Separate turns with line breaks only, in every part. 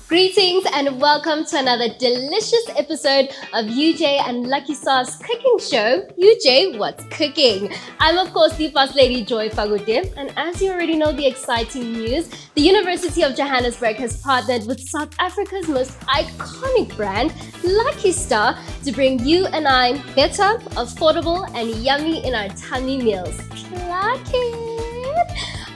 Greetings and welcome to another delicious episode of UJ and Lucky Sauce cooking show, UJ What's Cooking. I'm of course the First Lady Joy Fagute, and as you already know the exciting news, the University of Johannesburg has partnered with South Africa's most iconic brand, Lucky Star, to bring you and I better, affordable and yummy in our tummy meals. Lucky!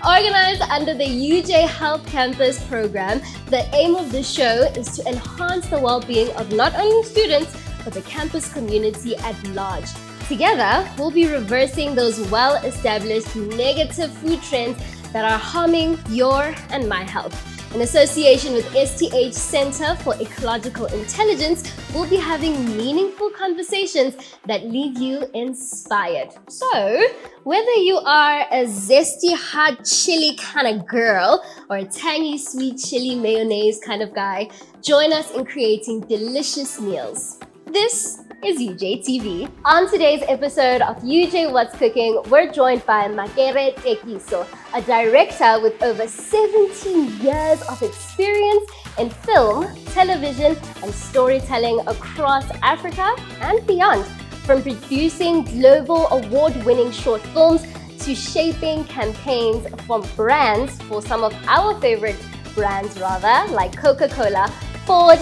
Organized under the UJ Health Campus program, the aim of this show is to enhance the well-being of not only students, but the campus community at large. Together, we'll be reversing those well-established negative food trends that are harming your and my health. In association with STH Center for Ecological Intelligence, we'll be having meaningful conversations that leave you inspired. So, whether you are a zesty hot chili kind of girl or a tangy sweet chili mayonnaise kind of guy, join us in creating delicious meals. This is UJTV. On today's episode of UJ What's Cooking, we're joined by Makere Thekiso, a director with over 17 years of experience in film, television, and storytelling across Africa and beyond. From producing global award-winning short films to shaping campaigns for brands, for some of our favorite brands like Coca-Cola, Ford,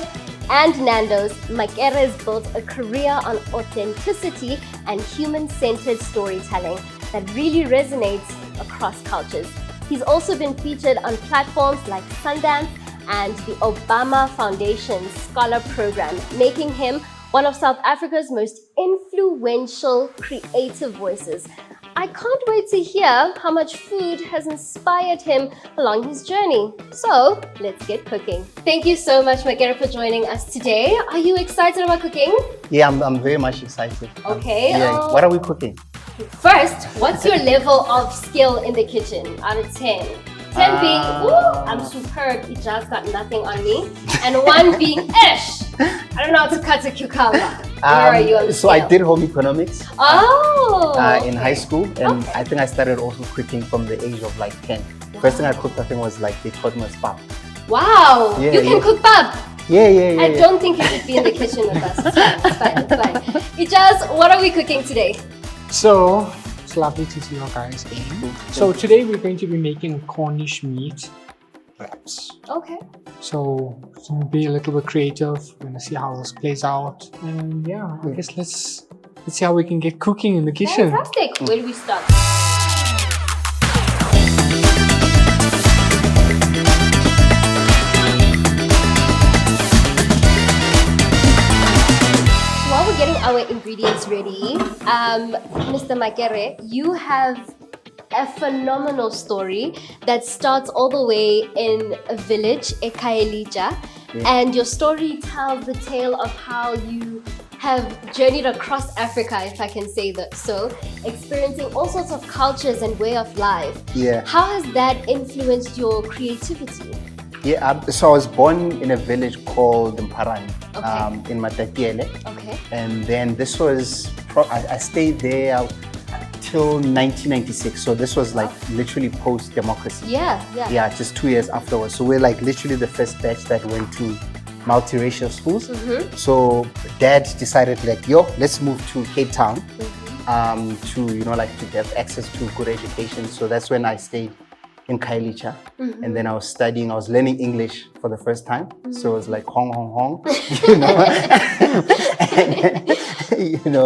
and Nando's, Makere's built a career on authenticity and human-centered storytelling that really resonates across cultures. He's also been featured on platforms like Sundance and the Obama Foundation's Scholar Program, making him one of South Africa's most influential creative voices. I can't wait to hear how much food has inspired him along his journey. So, let's get cooking. Thank you so much, Makere, for joining us today. Are you excited about cooking?
Yeah, I'm very much excited.
Okay.
What are we cooking?
First, what's your level of skill in the kitchen out of 10? 10 being, I'm superb, it just got nothing on me. And 1 being, I don't know how to cut a cucumber. Where are you on the
So
scale?
I did home economics in high school, and I think I started also cooking from the age of like 10. First thing I cooked, I think, was like they taught me pap.
Wow,
Yeah,
you can cook pap.
Yeah.
I don't think you should be in the kitchen with us. It's fine. Ijaz, what are we cooking today?
So, it's lovely to see you guys again. So today we're going to be making Cornish meat wraps.
Okay.
So it's going to be a little bit creative. We're going to see how this plays out. And yeah, I guess let's see how we can get cooking in the kitchen.
Fantastic. Where do we start? While we're getting our ingredients ready, Mr. Makere, you have a phenomenal story that starts all the way in a village, Ekaelija, and your story tells the tale of how you have journeyed across Africa, if I can say that so, experiencing all sorts of cultures and way of life.
Yeah.
How has that influenced your creativity?
Yeah, so I was born in a village called Mparani, in Matatiele.
Okay.
And then this was, I stayed there till 1996. So this was like literally post-democracy.
Yeah.
Just 2 years afterwards. So we're like literally the first batch that went to multiracial schools. So dad decided like, let's move to Cape Town to have access to good education. So that's when I stayed in Kailicha. And then I was learning English for the first time. So it was like hong,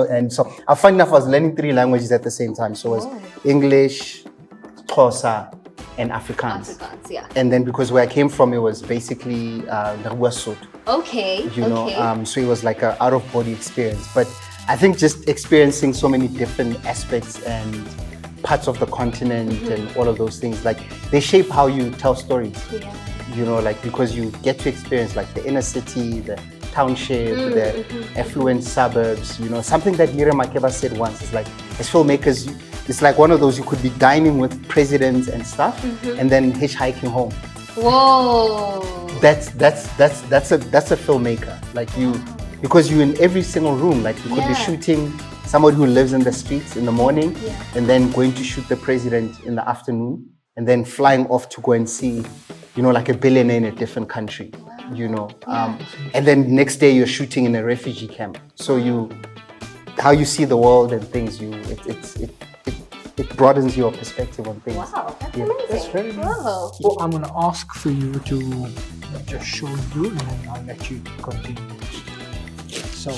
and so funny enough, I was learning 3 languages at the same time. So it was English, Xhosa, and Afrikaans.
Yeah.
And then because where I came from, it was basically Sotho.
Okay.
So it was like an out-of-body experience. But I think just experiencing so many different aspects and parts of the continent and all of those things, like they shape how you tell stories. Because you get to experience like the inner city, the township, the affluent suburbs, something that Miriam Makeba said once is like, as filmmakers, it's like one of those, you could be dining with presidents and stuff and then hitchhiking home.
Whoa.
That's a filmmaker. Like because you're in every single room, like you could be shooting somebody who lives in the streets in the morning and then going to shoot the president in the afternoon and then flying off to go and see, like a billionaire in a different country. you know. And then next day you're shooting in a refugee camp. So how you see the world and things, it broadens your perspective on things.
Wow, that's
Yeah.
amazing.
That's very nice.
Wow.
So I'm gonna ask for you to just show you, and then I'll let you continue. So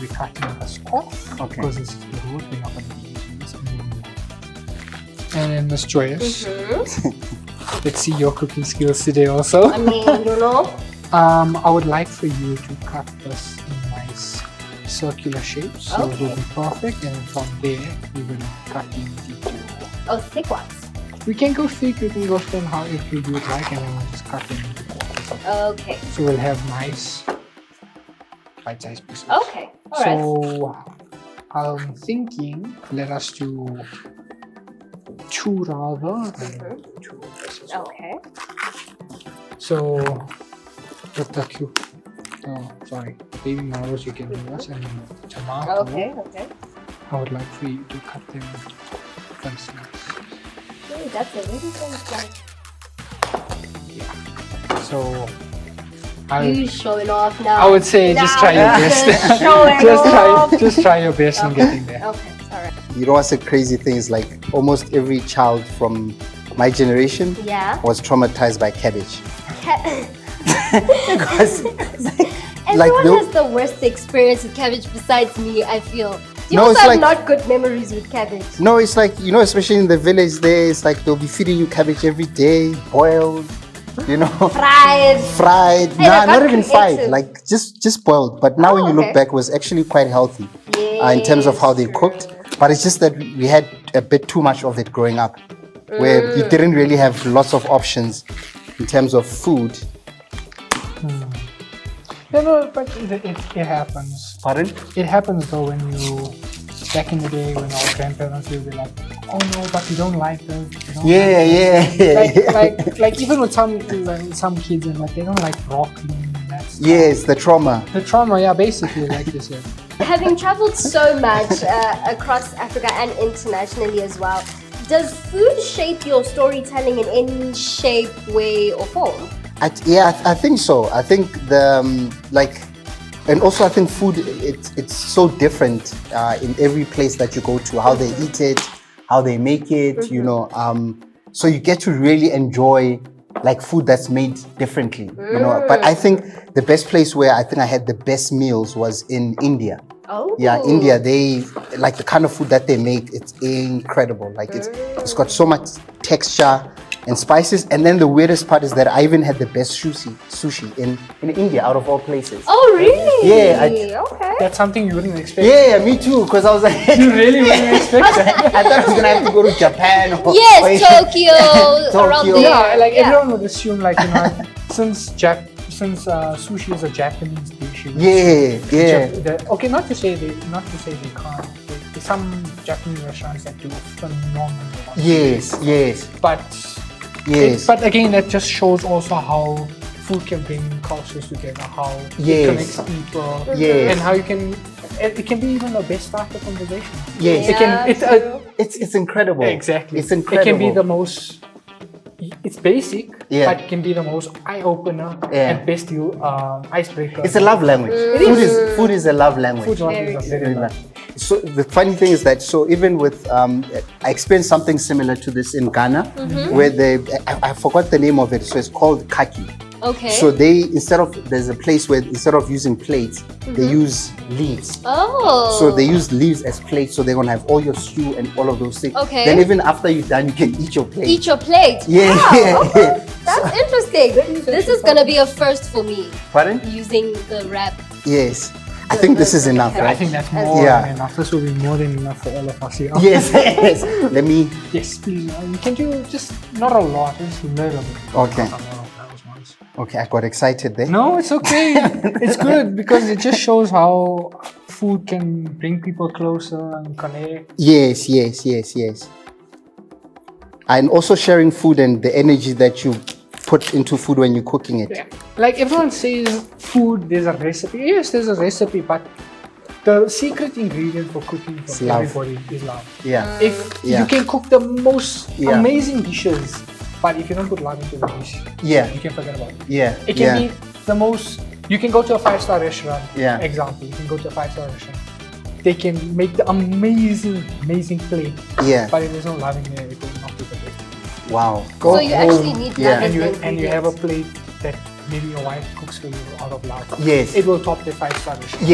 we're cutting this off
Okay.
because this is the root. We're not gonna be using this anymore. And then Miss Joyous, let's see your cooking skills today also.
I mean, you know.
I would like for you to cut this in nice circular shapes, so it will be perfect. And from there, we will cut into.
Oh, thick ones.
We can go thick, we can go thin, however you would like, and then we'll just cut them into quarters.
Okay.
So we'll have nice bite-sized pieces.
Okay. All right.
So I'm thinking, let us do two rather. And two of this as well.
Okay.
So with the cube, baby marrows you can do this, and tomato.
Okay.
I would like for you to cut them thin slices.
Ooh, that's a really good slice.
Yeah. So
You showing off now.
I would say just try your best.
Just showing off.
Just try your best in getting there.
Okay. All right.
You know what's the crazy thing is, like, almost every child from my generation
Yeah.
was traumatized by cabbage. Because
Everyone has the worst experience with cabbage besides me, I feel. You
No,
also
it's
have
like-
not good memories with cabbage.
No, it's like, you know, especially in the village there, it's like they'll be feeding you cabbage every day, boiled, you know,
Fried.
fried.
Hey,
Nah,
they're
not
not
even fried,
creative.
like just boiled. But now when you
okay.
look back, it was actually quite healthy in terms of how they
Yes,
cooked.
true.
But it's just that we had a bit too much of it growing up, where you didn't really have lots of options in terms of food.
No, but it happens.
Pardon?
It happens though when you, back in the day when our grandparents would be like, oh no, but we don't like this. we don't like this."
Yeah.
Like even with some kids and like they don't like broccoli and that stuff.
Yes, the trauma.
The trauma, yeah, basically like you said.
Having traveled so much across Africa and internationally as well, does food shape your storytelling in any shape, way, or form?
I think so. I think and also I think food, it's so different in every place that you go to, how they eat it, how they make it, you know. So you get to really enjoy like food that's made differently, you know. But I think the best place where I think I had the best meals was in India.
Oh.
Yeah, India, they like the kind of food that they make, it's incredible. Like it's got so much texture and spices. And then the weirdest part is that I even had the best sushi in India, out of all places.
Oh, really?
Yeah,
Okay.
That's something you wouldn't expect.
Yeah, me too, because I was like,
You really wouldn't expect that.
I thought I was gonna have to go to Japan or
Yes, Tokyo, around
Tokyo.
there.
Yeah, like everyone would assume like, you know, since sushi is a Japanese dish. you know,
Yeah.
okay, not to say they can't. There's some Japanese restaurants that do phenomenal.
Yes.
But
Yes.
but again, that just shows also how food can bring cultures together, how it connects people,
Yes.
and how it can be even the best start of conversation.
Yes. It's incredible.
Exactly.
It's incredible.
It can be the most. It's basic,
Yeah.
but it can be the most eye opener
Yeah.
and best icebreaker.
It's a love language. Food is a love language.
Food
Very
is a very love.
So the funny thing is that, so even with I experienced something similar to this in Ghana, where I forgot the name of it. So it's called kaki.
Okay.
So there's a place where instead of using plates, they use leaves.
Oh.
So they use leaves as plates, so they're gonna have all your stew and all of those things.
Okay.
Then even after you're done, you can eat your plate.
Eat your plate.
Yeah,
Wow,
yeah.
That's interesting. This is gonna be a first for me,
Pardon?
using the wrap.
Yes. I think this is enough,
I
right?
think that's more
Yeah.
than enough. This will be more than enough for all of us here.
Yes, yes. Let me.
Yes, please. Can you just not a lot, just a little bit.
Okay.
Not a lot of those ones.
Okay, I got excited there.
No, it's okay. It's good because it just shows how food can bring people closer and connect.
Yes. And also sharing food and the energy that you put into food when you're cooking it.
Yeah. Like everyone says, food, there's a recipe. Yes, there's a recipe, but the secret ingredient for cooking
It's
for
love.
everybody is love.
Yeah.
If
Yeah.
you can cook the most
Yeah.
amazing dishes, but if you don't put love into the dish,
Yeah.
you can forget about it.
Yeah.
It can be the most. You can go to a 5-star restaurant.
Yeah.
Example, you can go to a 5-star restaurant. They can make the amazing plate.
Yeah.
But if there's no love in there, it will not be the best.
Wow.
So you actually need love
and you have a plate that maybe your wife cooks for you out of love.
Yes.
It will top the 5-star restaurant.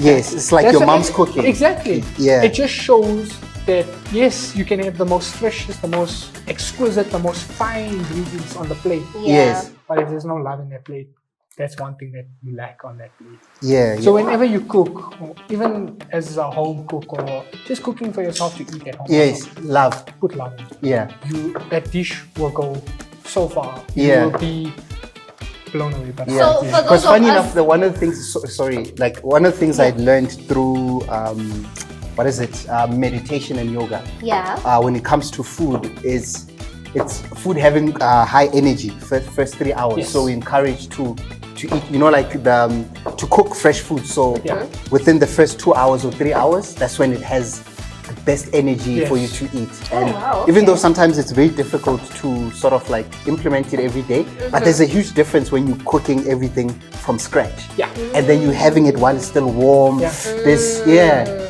Yes. It's like your mom's cooking.
Exactly.
Yeah.
It just shows that yes, you can have the most freshest, the most exquisite, the most fine ingredients on the plate.
Yeah.
Yes.
But if there's no love in that plate, that's one thing that you lack on that plate.
Yeah.
So whenever you cook, or even as a home cook or just cooking for yourself to eat at home,
Yes. Love.
put love in it.
Yeah.
That dish will go so far.
Yeah.
You will be blown away by that
Yeah.
So
dish.
for those
Because
of
funny
us,
enough, one of the things, one of the things I'd learned through, meditation and yoga.
yeah.
When it comes to food, it's food having high energy first 3 hours.
Yes.
So we encourage to eat, to cook fresh food. So
Yeah.
within the first 2 hours or 3 hours, that's when it has the best energy
Yes.
for you to eat.
Oh,
And
wow,
even though
okay.
sometimes it's very difficult to sort of like implement it every day, but there's a huge difference when you're cooking everything from scratch.
Yeah.
And then you're having it while it's still warm.
Yeah.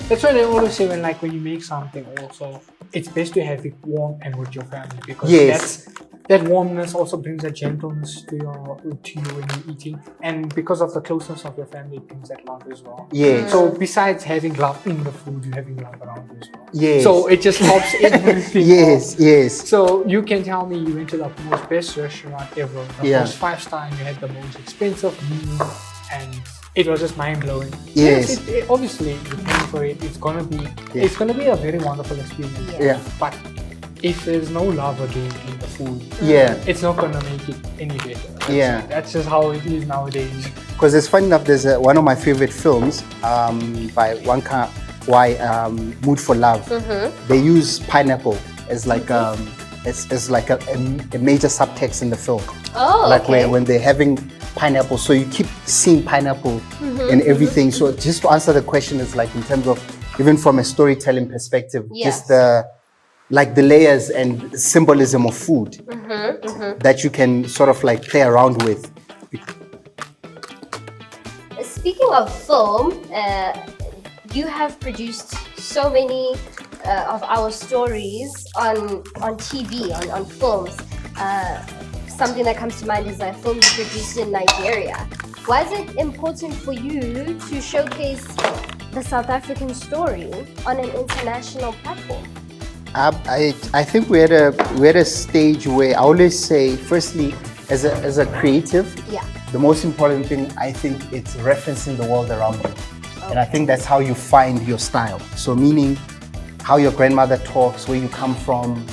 That's why they always say when you make something also, it's best to have it warm and with your family because
Yes.
that warmness also brings a gentleness to you when you're eating, and because of the closeness of your family, it brings that love as well.
Yes.
So besides having love in the food, you're having love around you as well.
Yes.
So it just helps everything.
Yes, yes.
So you can tell me you went to the most best restaurant ever, the
Yeah.
most 5-star, and you had the most expensive meal, and it was just mind blowing.
Yes.
Obviously you're paying for it. It's gonna be a very wonderful experience.
Yeah.
Yeah.
But if there's no love again in the food,
Yeah.
it's not gonna make it any better. That's just how it is nowadays.
Because it's funny enough, there's one of my favorite films by Wanka Wai, Mood for Love. They use pineapple as like as like a major subtext in the film.
Oh,
Like
okay.
when they're having pineapple, so you keep seeing pineapple in everything. So just to answer the question, is like in terms of even from a storytelling perspective, just the layers and symbolism of food that you can sort of like play around with.
Speaking of film, you have produced so many of our stories on TV, on films. Something that comes to mind is a film you produced in Nigeria. Why is it important for you to showcase the South African story on an international platform?
I think we're at a stage where I always say, firstly, as a creative,
Yeah.
the most important thing, I think, it's referencing the world around you. And I think that's how you find your style. So meaning how your grandmother talks, where you come from,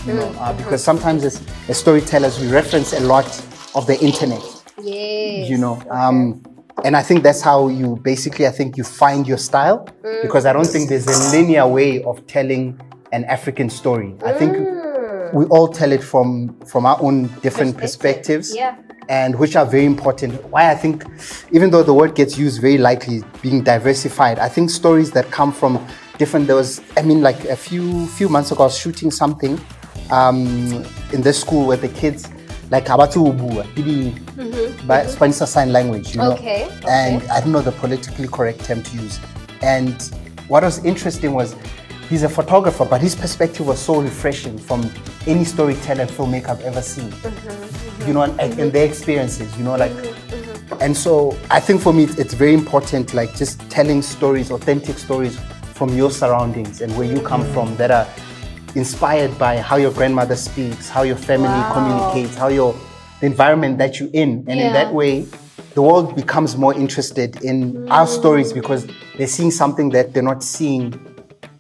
because sometimes as storytellers, we reference a lot of the internet,
Yes.
and I think that's how you basically, I think you find your style, because I don't think there's a linear way of telling an African story. I think we all tell it from our own different perspectives.
Yeah.
And which are very important. Why I think, even though the word gets used very lightly, being diversified, I think stories that come from different, like a few months ago, I was shooting something in this school where the kids, like Habatu Ubua, by Spanish Sign Language,
Okay.
And I don't know the politically correct term to use. And what was interesting was, he's a photographer, but his perspective was so refreshing from any storyteller and filmmaker I've ever seen. And their experiences, And so I think for me, it's very important, like just telling stories, authentic stories from your surroundings and where you come from that are inspired by how your grandmother speaks, how your family communicates, how the environment that you're in. And in that way, the world becomes more interested in our stories because they're seeing something that they're not seeing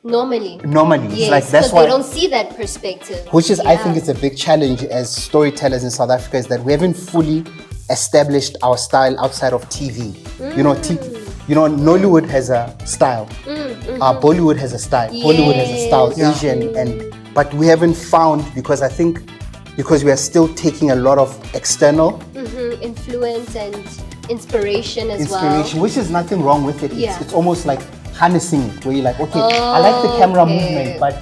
normally.
Yes,
It's like that's why
they don't see that perspective.
Which is, I think, it's a big challenge as storytellers in South Africa, is that we haven't fully established our style outside of TV. Nollywood has a style, Bollywood has a style, Hollywood has a style, Asian, but we haven't found, because I think because we are still taking a lot of external
influence and inspiration as well.
Which is nothing wrong with it.
Yeah.
It's almost like harnessing it, where you're like, okay, I like the camera movement, but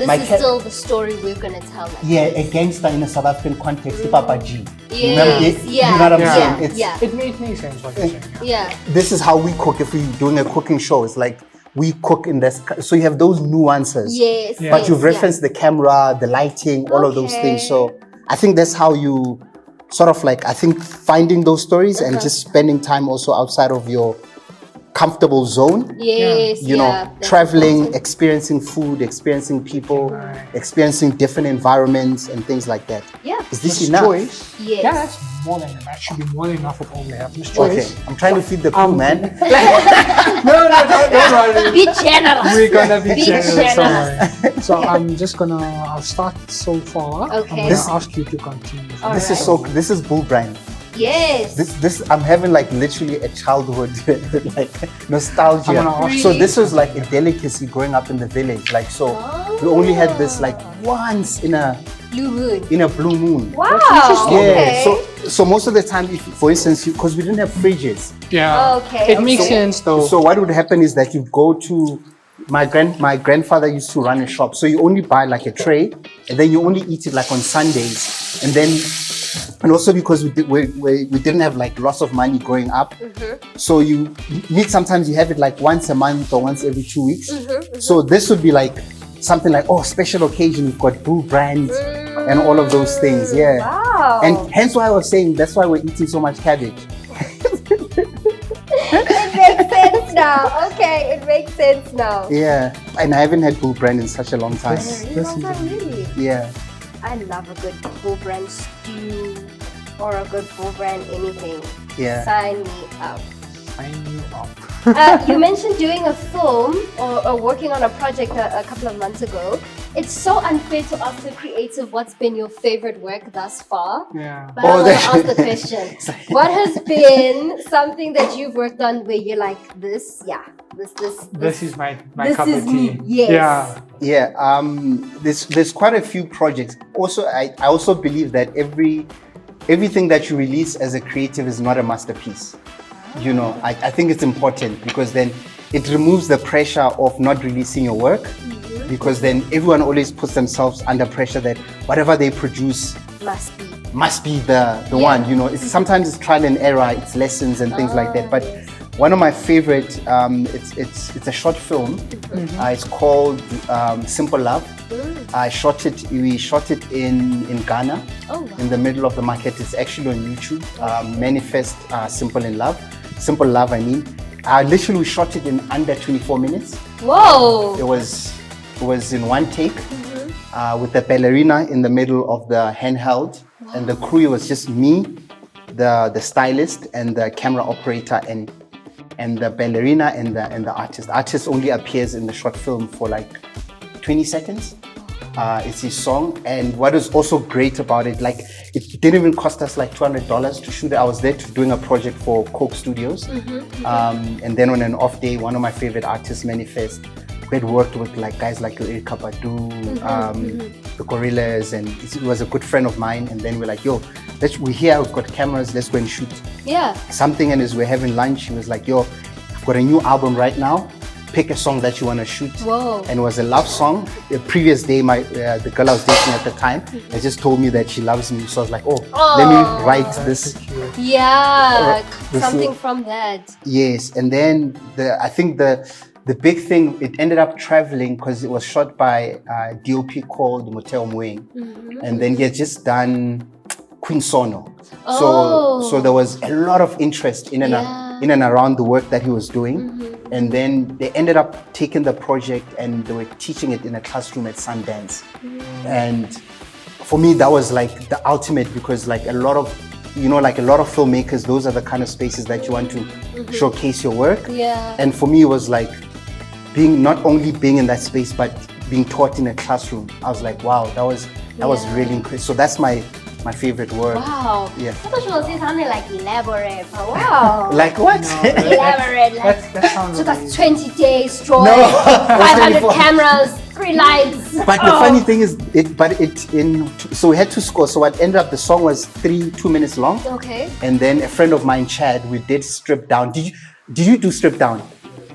This
My
is
cat-
still the story we're gonna tell. Like
Yeah, a gangster in a South African context, Papa G.
Yes,
Remember,
yeah,
you know what I'm
yeah,
saying? It's,
yeah.
It makes sense what you're saying.
Yeah.
This is how we cook if we're doing a cooking show. It's like we cook in this. So you have those nuances.
Yes.
Yeah.
But
yes,
you've
yeah.
referenced the camera, the lighting, all of those things. So I think that's how you sort of like, I think finding those stories and just spending time also outside of your comfortable zone.
Yes.
You
yeah,
know,
that's
traveling,
important.
experiencing food, experiencing people,
Right.
experiencing different environments and things like that.
Yeah.
Is this
Miss
enough?
Joyce.
Yes.
Yeah, that's more than enough. That should be more than enough of all we have. Miss
Okay,
Joyce.
I'm trying to feed the crew, man.
No, don't worry.
Be generous.
We're gonna be
Be
generous.
generous.
Don't worry. So I'll start so far.
Okay.
I'm gonna ask you to continue.
All
This
right.
is this is Bull Brand.
Yes.
This I'm having like literally a childhood like nostalgia.
I'm gonna ask
So
you.
this was like a delicacy growing up in the village. Like so we only had this like once in a
Blue moon.
blue moon.
Wow.
interesting.
Okay.
Yeah. So most of the time, if, for instance, because we didn't have fridges,
Yeah.
Okay,
It makes
okay.
sense though.
so what would happen is that you go to my grandfather used to run a shop, so you only buy like a tray, and then you only eat it like on Sundays, and also because we didn't have like lots of money growing up, so you need sometimes you have it like once a month or once every 2 weeks. So this would be like something like special occasion, we've got Bull Brand and all of those things, yeah.
Wow.
And hence why I was saying that's why we're eating so much cabbage.
It makes sense now. Okay, it makes sense now.
Yeah, and I haven't had Bull Brand in such a long time.
Really?
Yeah.
I love a good Bull Brand stew or a good Bull Brand anything.
Yeah.
Sign me up.
Sign you up.
You mentioned doing a film or working on a project a couple of months ago. It's so unfair to ask the creative what's been your favorite work thus far.
Yeah.
But I want to ask the question. What has been something that you've worked on where you're like, this
This is my
this
cup
is
of tea.
me. Yes.
Yeah.
Yeah, there's quite a few projects. Also, I also believe that everything that you release as a creative is not a masterpiece. You know, I think it's important because then it removes the pressure of not releasing your work, because then everyone always puts themselves under pressure that whatever they produce must be the one. You know, sometimes it's trial and error, it's lessons and things like that. But
yes.
one of my favorite, it's a short film. It's called Simple Love. We shot it in Ghana,
Oh, wow.
in the middle of the market. It's actually on YouTube. Manifest Simple Love, I mean. Literally we shot it in under 24 minutes.
Whoa.
It was in one take, with the ballerina in the middle of the handheld, and the crew was just me, the stylist, and the camera operator, and the ballerina and the artist. The artist only appears in the short film for like 20 seconds. It's his song, and what is also great about it, like it didn't even cost us like $200 to shoot it. I was there doing a project for Coke Studios, and then on an off day, one of my favorite artists, Manifest, we had worked with like guys like Erika Badu, the Gorillas, and it was a good friend of mine. And then we're like, yo, we're here, we've got cameras, let's go and shoot
Yeah.
something. And as we're having lunch, he was like, yo, I've got a new album right now. Pick a song that you want to shoot.
Whoa.
And it was a love song. The previous day, the girl I was dating at the time, they just told me that she loves me. So I was like, let me write this.
Yeah.
This
Something
little-
from that.
Yes, and then I think the big thing, it ended up traveling because it was shot by a DOP called Moteo Mueng, and then he had just done Queen Sono. So there was a lot of interest in and around the work that he was doing, and then they ended up taking the project and they were teaching it in a classroom at Sundance, and for me that was like the ultimate, because like a lot of filmmakers, those are the kind of spaces that you want to showcase your work.
Yeah.
And for me, it was like not only being in that space, but being taught in a classroom. I was like, wow, that was really incredible. So that's my favorite work.
Wow.
Yeah.
I thought you were saying something like elaborate, but wow.
Like what?
Elaborate. Like,
That sounds
so that's
amazing.
20 days strong.
No.
500
24.
cameras, 3 lights.
But the funny thing is, so we had to score. So what ended up, the song was 2 minutes long.
Okay.
And then a friend of mine, Chad, we did strip down. Did you do strip down?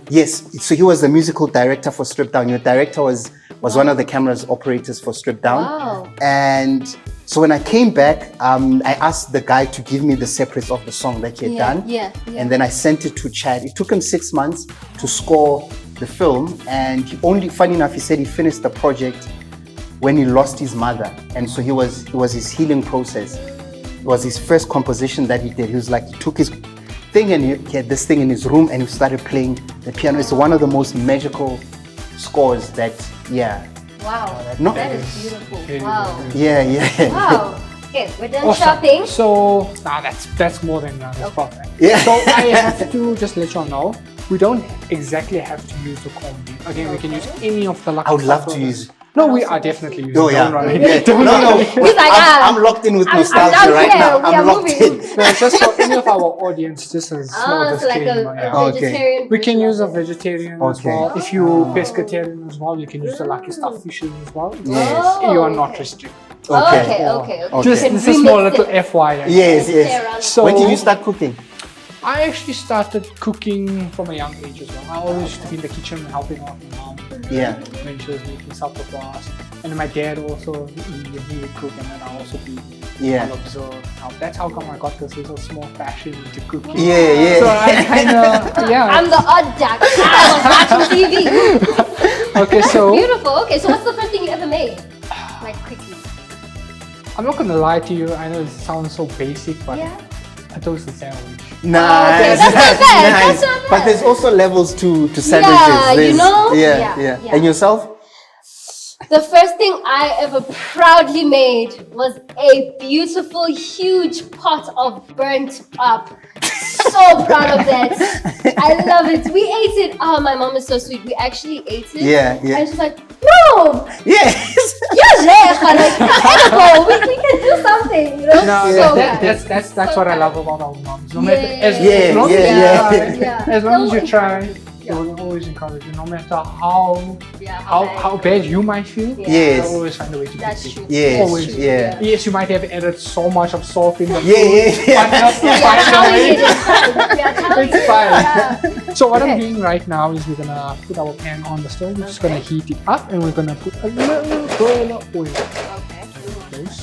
Yes, so he was the musical director for Strip Down. Your director was one of the camera's operators for Strip Down.
Wow.
And so when I came back, I asked the guy to give me the separates of the song that he had done.
Yeah.
And then I sent it to Chad. It took him 6 months to score the film. And funny enough, he said he finished the project when he lost his mother. And so it was his healing process. It was his first composition that he did. He was like, he took his thing and he had this thing in his room and he started playing the piano. It's one of the most magical scores that,
Wow.
No.
That is beautiful.
Very,
Wow.
very
Yeah.
Wow. Okay, we're done
Awesome.
shopping.
So that's more than that's perfect.
Yeah.
So I have to just let you all know, we don't exactly have to use the corn beef. Again, we can use any of the lucky
I would love to
stuff.
use.
No, we are definitely using.
Oh, yeah.
Don't worry.
Yeah. No.
He's like,
I'm locked in with nostalgia
down
right
here.
now.
We are
I'm locked
moving.
in.
No, it's just for any of our audience, just a small
So like
disclaimer.
a
yeah.
Okay.
vegetarian.
We can
version
use a
of it.
vegetarian as
Okay.
well. If you pescatarian as well, you can use the lucky stuff fishes as well.
Yes.
You are not
okay.
restricted.
Okay.
Okay.
Just
You can
this is small
remix
little
it.
FYI.
Yes,
Play
yes.
around.
So
When did you start cooking?
I actually started cooking from a young age as well. I always used to be in the kitchen helping out my mom
Yeah.
when she was making supper for us. And then my dad also, he would cook, and then I also be
Yeah.
I'll observe. Now, that's how come I got this little small passion into cooking.
Yeah.
So I kind of,
I'm the odd duck. I was watching TV.
Okay, so
Beautiful. Okay, so what's the first thing you ever made? Like quickly.
I'm not gonna lie to you. I know it sounds so basic, but
Yeah.
a toasted sandwich.
Nice.
Okay, that's not bad,
Nice.
that's not bad.
But there's also levels to sandwiches.
Yeah, you
There's-
know?
Yeah.
Yeah.
And yourself?
The first thing I ever proudly made was a beautiful, huge pot of burnt up. So proud of that. I love it. We ate it. Oh, my mom is so sweet. We actually ate it.
Yeah.
And she's like, no,
Yes.
you're like, edible. We can do something, you know?
No,
So
that's
so
what I
bad.
love about our moms. No matter as
Yeah,
long as
yeah,
you
yeah.
try,
Yeah.
as long as you try,
Yeah.
they will always encourage you. No matter how
Yeah,
how bad you might feel,
Yes.
they'll always find a way to
That's
fix it.
true.
Yes.
Always.
Yeah.
Yes, you might have added so much of salt in the
Yeah,
food,
yeah,
but that's
We
not
are
fine.
towing it. It's fine. We are towing
It's
it.
fine.
Yeah.
So what I'm
Okay.
doing right now is we're gonna put our pan on the stove. We're just gonna
Okay.
heat it up, and we're gonna put a little bit of oil.
Okay.
Close.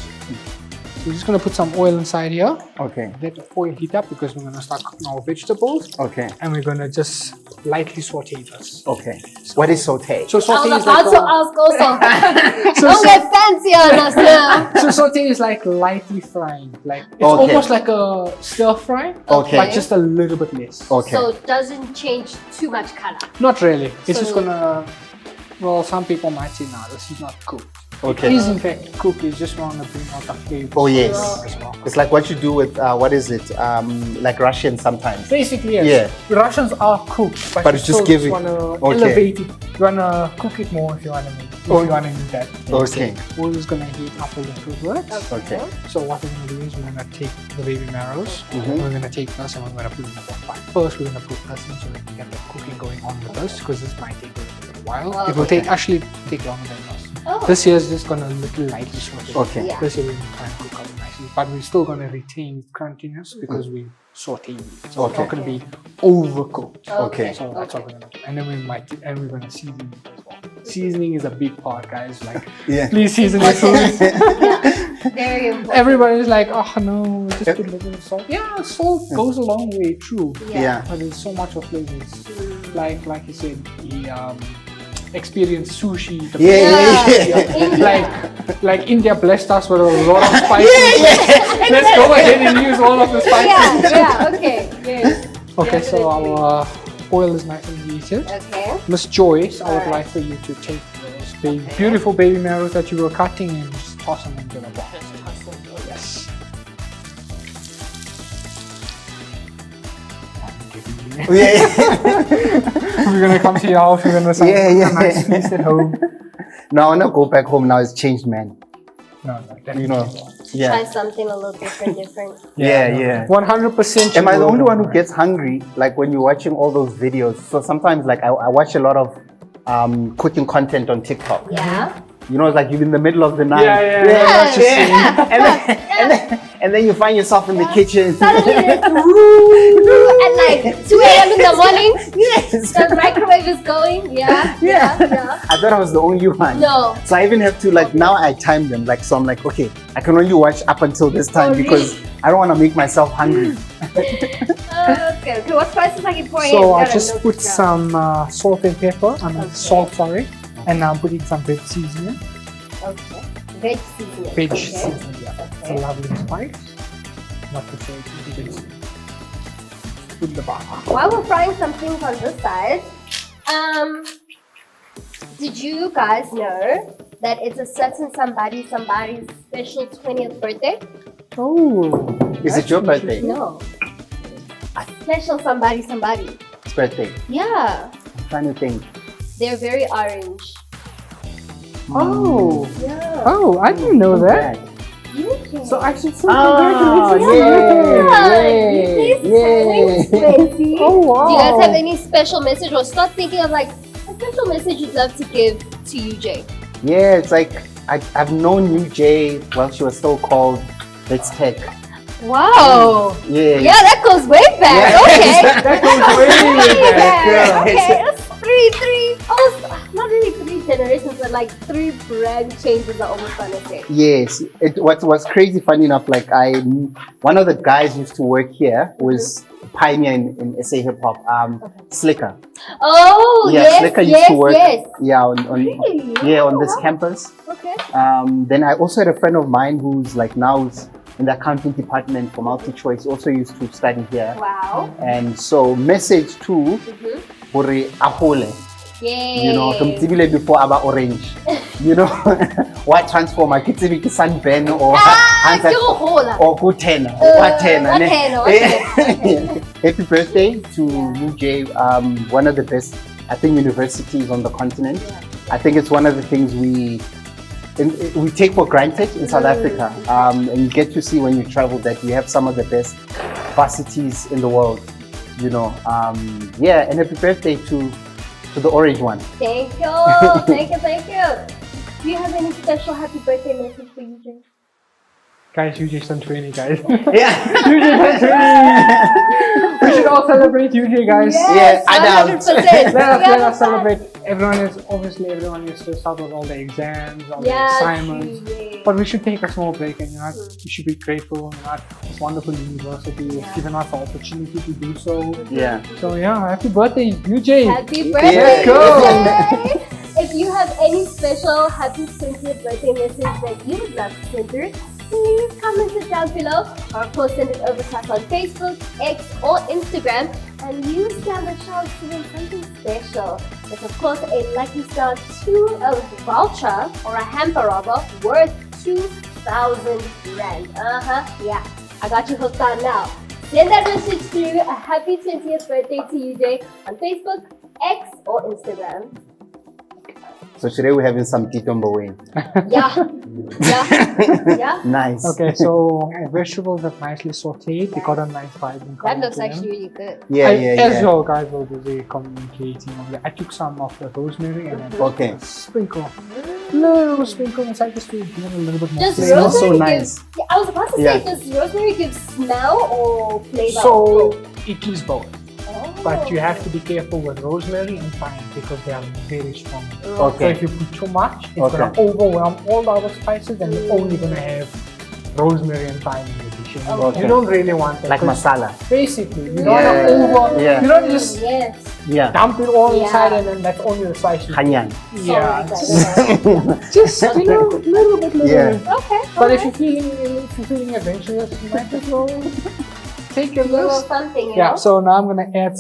We're just gonna put some oil inside here.
Okay.
Let the oil heat up because we're gonna start cooking our vegetables,
Okay.
and we're gonna just lightly saute this.
Okay. What is saute?
So
I
saute
was
is
about
like
to ask also.
so,
Don't get fancy on us now.
so saute is like lightly frying, like it's
Okay.
almost like a stir fry,
Okay.
but just a little bit less.
Okay.
So it doesn't change too much color.
Not really. It's
So-
just gonna. Well, some people might say, "Nah, this is not cooked."
Okay.
It is in fact cooked. You just want to bring out the flavor.
Oh, yes.
as well.
It's like what you do with what is it? Like Russian sometimes.
Basically, yes.
Yeah.
The Russians are cooked, but
But
you
it's just
still
give it-
want to
okay.
elevate it. You want to cook it more if you want to make. If
Oh.
you want to do that.
Okay.
We're just gonna heat up a little bit.
Okay.
So what we're gonna do is we're gonna take the baby marrows.
Mhm.
We're gonna take this and we're gonna put it in the pot. First, we're gonna put this in so we can get the cooking going on with this because this might take a little while.
Oh,
It will
okay.
actually take longer than this.
Oh.
This here is just gonna little lightly saute.
Okay.
Yeah.
This here we're gonna try and cook up nicely, but we're still gonna retain crunchiness because we sauteing it. So it's not
Okay.
gonna be overcooked.
Okay.
So that's what we're gonna do. And then we're gonna season it as well. Seasoning is a big part, guys. Like,
Yeah.
please season your food.
Very important.
Everybody's like, oh no, just put a little salt. Yeah, salt goes a long way, true.
Yeah.
But there's so much of flavors. Like you said, the experience sushi. The
Yeah.
like India blessed us with a lot of spices. Let's go ahead and use all of the spices.
Yeah, okay. Yes.
Okay, so our oil is nice and heated.
Okay.
Miss Joyce, I would
Alright.
like for you to take those beautiful baby marrows that you were cutting and just toss them into the pot. Yes.
Yeah.
We're gonna come to your house. We're gonna
Yeah.
a nice feast at home.
Now I wanna go back home. Now it's changed, man.
No,
You know.
Try
Yeah.
something a little different.
Yeah.
100%.
Am I the only one who gets hungry? Like when you're watching all those videos. So sometimes, like I watch a lot of cooking content on TikTok.
Yeah.
You know, it's like you're in the middle of the night.
Yeah.
And And then you find yourself in the kitchen.
Suddenly there's at like 2 a.m. in the morning.
Yes.
The microwave is going. Yeah.
I thought I was the only one.
No.
So I even have to like, now I time them. Like, so I'm like, okay, I can only watch up until this time because I don't want to make myself hungry.
Okay. What spices are you pouring in?
So I just put some salt and pepper. Salt, sorry. And now I'm putting some veg seasoning.
Okay. Veg seasoning.
Veg
Okay.
seasoning, yeah. It's a lovely spice. Not to say it's put the bar.
While we're frying some things on this side, did you guys know that it's a certain somebody's special 20th birthday?
Oh.
Is it your birthday?
No. Special somebody's
It's birthday.
Yeah.
I'm trying to think.
They're very orange.
Oh.
Yeah.
Oh, I didn't know that.
You can.
So I should say
Oh,
congratulations.
yay.
Oh wow.
Do you guys have any special message or start thinking of like a special message you'd love to give to UJ?
Yeah, it's like I've known UJ while she was still called Let's Tech.
Wow.
Yeah.
Yeah, that goes way back.
Yeah.
Okay.
That goes way back.
Yeah.
Okay. That's three, almost, not really 3 generations, but like 3 brand changes are almost gonna say.
Yes. What was crazy, funny enough, like one of the guys used to work here was pioneer in SA hip hop, Slicker.
Oh,
Yeah,
yes,
Slicker
yes,
used to work.
yes.
Yeah,
Really?
on this campus.
Okay.
Then I also had a friend of mine who's like now is in the accounting department for MultiChoice. Also used to study here.
Wow.
And so message to Hore Ahole.
Yay.
You know, kumtibile before aba orange. You know, what transformer kitibiki sunburn or or kutena Happy birthday to UJ, one of the best, I think, universities on the continent.
Yeah.
I think it's one of the things we take for granted in South Africa, and you get to see when you travel that we have some of the best varsities in the world. You know, yeah, and happy birthday to the orange one.
Thank you, thank you. Do you have any special happy birthday message for UJ?
Guys, UJ turned 20, guys.
Yeah.
UJ turned 20. We should all celebrate UJ, guys.
Yes,
Yeah,
100%.
Let us celebrate. Everyone is stressed out with all the exams, all the assignments. But we should take a small break and we should be grateful that this wonderful university has given us the opportunity to do so.
Yeah.
So yeah, happy birthday, UJ.
Happy birthday,
Let's go.
UJ. If you have any special happy 20th birthday message that you would love to send through, please comment it down below or of course send it over to us on Facebook, X or Instagram, and you stand a chance to win something special. It's of course a Lucky Star voucher or a hamper rather worth 2,000 Rand. Yeah, I got you hooked on now. Send that message through a happy 20th birthday to UJ on Facebook, X or Instagram.
So today we're having some titombo way.
Yeah.
Nice.
Okay, so vegetables are nicely sauteed. They got a nice vibrant color.
That looks
to them.
actually really good.
As well, guys, will be communicating. I took some of the rosemary and then sprinkle. Little sprinkle inside just to give it a little bit more
Does
flavor.
rosemary
so
give,
nice.
Yeah, I was about to say, does rosemary give smell or flavor?
So it gives both.
Oh.
But you have to be careful with rosemary and thyme because they are very strong. So
Okay.
if you put too much, it's going to overwhelm all the other spices and you're only going to have rosemary and thyme in the dish.
Okay.
You don't really want that.
Like masala.
Basically, you don't want to
Yeah.
you don't just
Yeah.
dump it all inside and then that's only the spice you
Hanyan.
Yeah.
Sorry,
Just, little bit.
Yeah.
Okay.
But if you're feeling adventurous, you might as well take a
little
list.
something, you
Yeah,
know?
so now I'm gonna add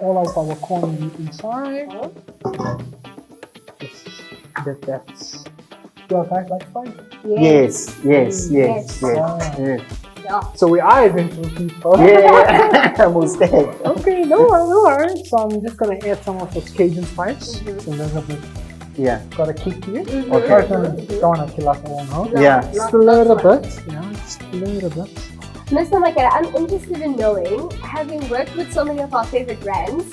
all of our corn meat inside. That's your guys like fine.
Yes.
Yes. Yeah.
So we are adventurous people.
Yeah. Most dead.
Okay, no worries. So I'm just gonna add some of the Cajun spice. So there's a bit
Yeah.
got a kick here.
Okay.
Don't wanna kill us all now.
Yeah.
Just a little bit. Yeah, just a little bit.
Mr. Makere, I'm interested in knowing, having worked with so many of our favorite brands,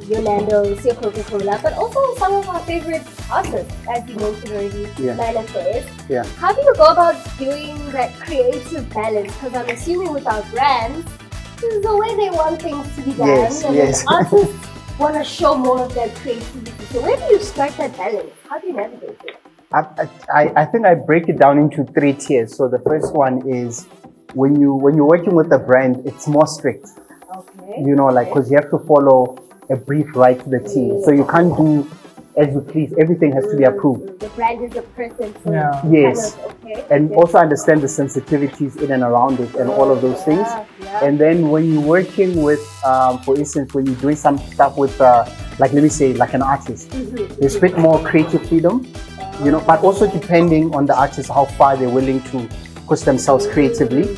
your Nando's, your Coca-Cola, but also some of our favorite artists, as you mentioned already, Manifest.
Yeah.
How do you go about doing that creative balance? Because I'm assuming with our brands, this is the way they want things to be done,
Yes.
artists want to show more of their creativity. So where do you strike that balance? How do you navigate it?
I think I break it down into 3 tiers. So the first one is when you're working with a brand, it's more strict.
Okay.
You know, like, because you have to follow a brief right to the T. So you can't do as you please. Everything has to be approved.
The brand is a person, so
yes. And also understand the sensitivities in and around it and all of those things. And then when you're working with, for instance, when you're doing some stuff with, like, let me say, like an artist, there's a bit more creative freedom, you know, but also depending on the artist, how far they're willing to push themselves creatively.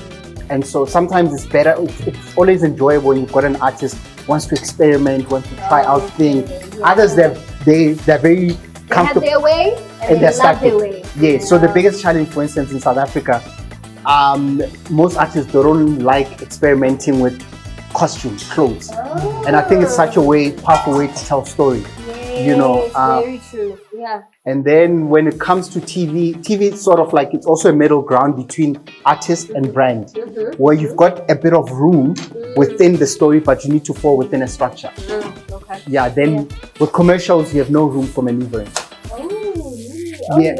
And so sometimes it's better, it's always enjoyable when you've got an artist who wants to experiment, wants to try out things. Others, they're very comfortable.
They have their way and they love their way.
Yeah, so the biggest challenge, for instance, in South Africa, most artists don't like experimenting with costumes, clothes. And I think it's such a powerful way to tell story. You know,
very true. Yeah.
And then when it comes to TV is sort of like, it's also a middle ground between artist and brand, where you've got a bit of room within the story, but you need to fall within a structure.
Okay.
Yeah, then with commercials, you have no room for maneuvering.
Yes.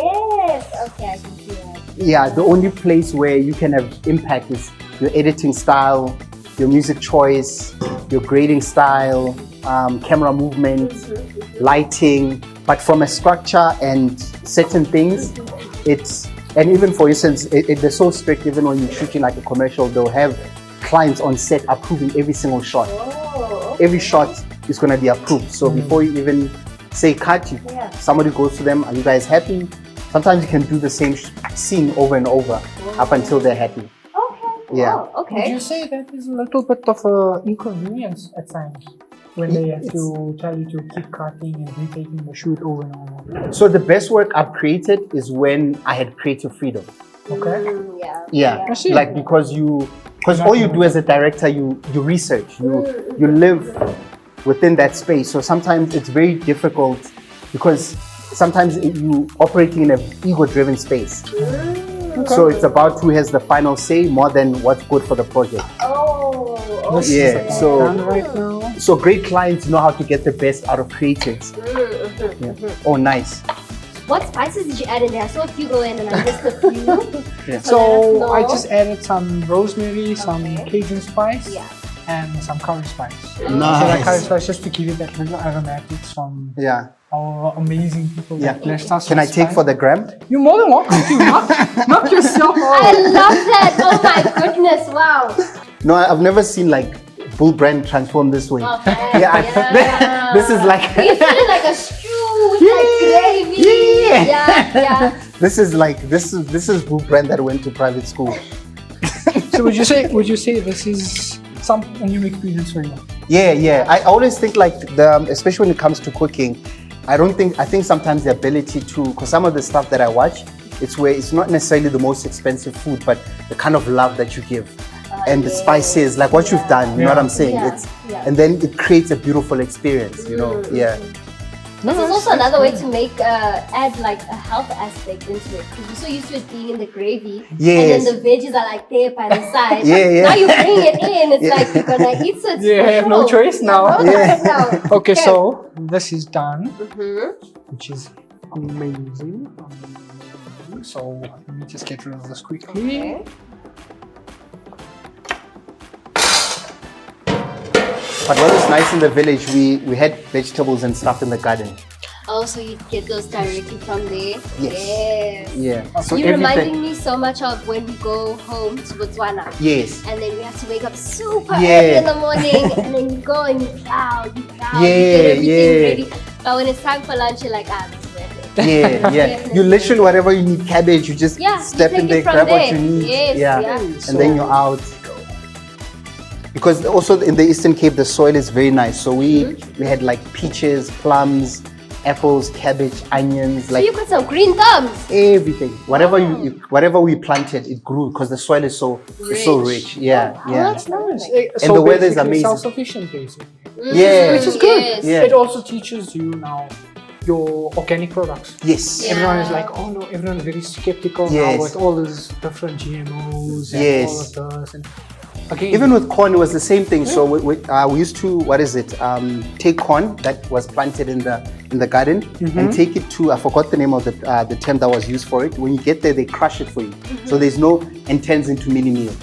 Okay, I can see that.
Yeah, the only place where you can have impact is your editing style, your music choice, your grading style, camera movement, lighting, but from a structure and certain things, and even for instance, they're so strict. Even when you're shooting like a commercial, they'll have clients on set approving every single shot. Every shot is going to be approved. So before you even say cut, somebody goes to them, are you guys happy? Sometimes you can do the same scene over and over up until they're happy.
Would you say that is a little bit of an inconvenience at times when they have to tell you to keep cutting and retaking the shoot over and over?
So the best work I've created is when I had creative freedom. Like because all you do as a director, you research, you live within that space. So sometimes it's very difficult because sometimes you operating in an ego-driven space. So it's about who has the final say more than what's good for the project. So great clients know how to get the best out of creatives. Oh, nice.
What spices did you add in there? I saw a few go in and I missed a few.
So I just added some rosemary, some Cajun spice, and some curry spice.
Nice.
So that curry spice just to give it that little aromatics from our amazing people that blessed us.
Can I take for the gram?
You're more than welcome to. Knock yourself out.
I love that. Oh my goodness. Wow.
No, I've never seen like Bull brand transform this way. This is like
you feel it like a stew with like gravy.
This is Bull brand that went to private school.
So would you say this is a new experience for you?
Yeah. I always think like especially when it comes to cooking, I think sometimes the ability to, because some of the stuff that I watch, it's not necessarily the most expensive food, but the kind of love that you give. And the spices, like what you've done, you know what I'm saying? And then it creates a beautiful experience, you know?
This is also another way to add like a health aspect into it, because you're so used to it being in the gravy, and then the veggies are like there by the side. Now you bring it in, it's like you're gonna eat it.
I have no choice now. Okay, so this is done, which is amazing. So let me just get rid of this quickly.
But what was nice in the village, we had vegetables and stuff in the garden.
Oh, so you get those directly from there?
Yes. Yeah. So
you're reminding me so much of when we go home to Botswana.
Yes.
And then we have to wake up super early in the morning, and then you go and you plow, you get everything ready. But when it's time for lunch, you're like, this is worth it.
Yeah. You literally, whatever you need, cabbage, you just step in there, grab what you need. And then you're out. Because also in the Eastern Cape, the soil is very nice. So we had like peaches, plums, apples, cabbage, onions.
So you got some green thumbs.
Everything. Whatever we planted, it grew because the soil is so rich.
That's nice.
And the weather is amazing.
Self-sufficient, basically.
Yeah.
Which is good.
Yes.
Yeah.
It also teaches you now your organic products.
Yes.
Yeah.
Everyone is like, oh no, everyone's very skeptical
Yes.
now with all these different GMOs and
Yes.
all of this. And again,
Even with corn, it was the same thing. So we used to take corn that was planted in the garden and take it to, I forgot the name of the term that was used for it. When you get there, they crush it for you. So there's no, and turns into mini meal.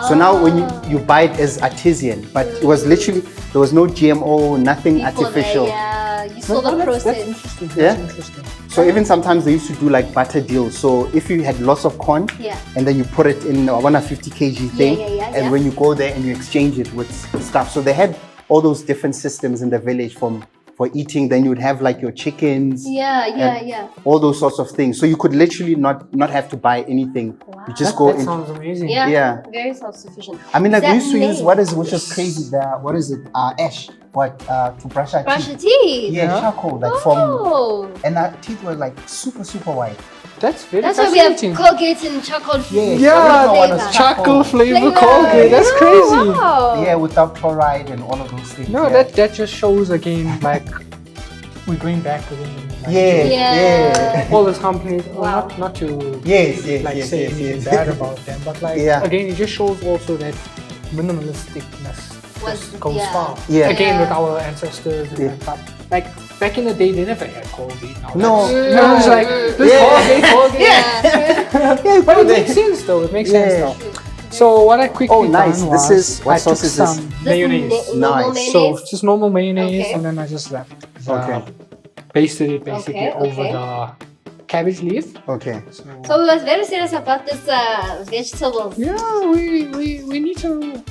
So now when you buy it as artisan, but it was literally, there was no GMO, nothing
Before
artificial.
Yeah, you saw the process.
That's interesting.
Yeah.
That's interesting.
So even sometimes they used to do like butter deals. So if you had lots of corn,
Yeah.
and then you put it in a 150 kg thing, and when you go there and you exchange it with stuff. So they had all those different systems in the village for eating. Then you would have like your chickens,
Yeah.
all those sorts of things. So you could literally not have to buy anything. You just go
That
in.
sounds amazing.
Yeah. Very self-sufficient.
I mean, like we used to use
That
which is crazy. What is it? Ash. To brush our
brush
teeth.
your teeth.
Yeah, charcoal. Like and our teeth were like super white.
That's very
That's why we have
fascinating.
Colgate and charcoal
Yeah.
Yeah,
the original one was
charcoal flavor
Flavor.
Colgate. That's
Yeah,
crazy.
wow.
Yeah, without chloride and all of those things.
No,
yeah.
that just shows again like we're going back again. Like,
Yeah.
all those companies.
Wow.
Not to
Yes,
say anything bad about them, but like again, it just shows also that minimalisticness goes far.
Yeah.
Again, with our ancestors and stuff. Like back in the day, they never had Colgate.
No.
No, it's like this Colgate.
Yeah,
But it makes sense though. It makes sense though. So what I quickly
nice.
done
This
was
is what
I took
sauce is this?
some mayonnaise.
Normal
Nice.
So
mayonnaise?
just normal mayonnaise,
Okay.
and then I just
Okay.
pasted it basically
Okay,
over
okay.
the cabbage leaf.
Okay.
So we was very serious about this vegetables.
Yeah, we need to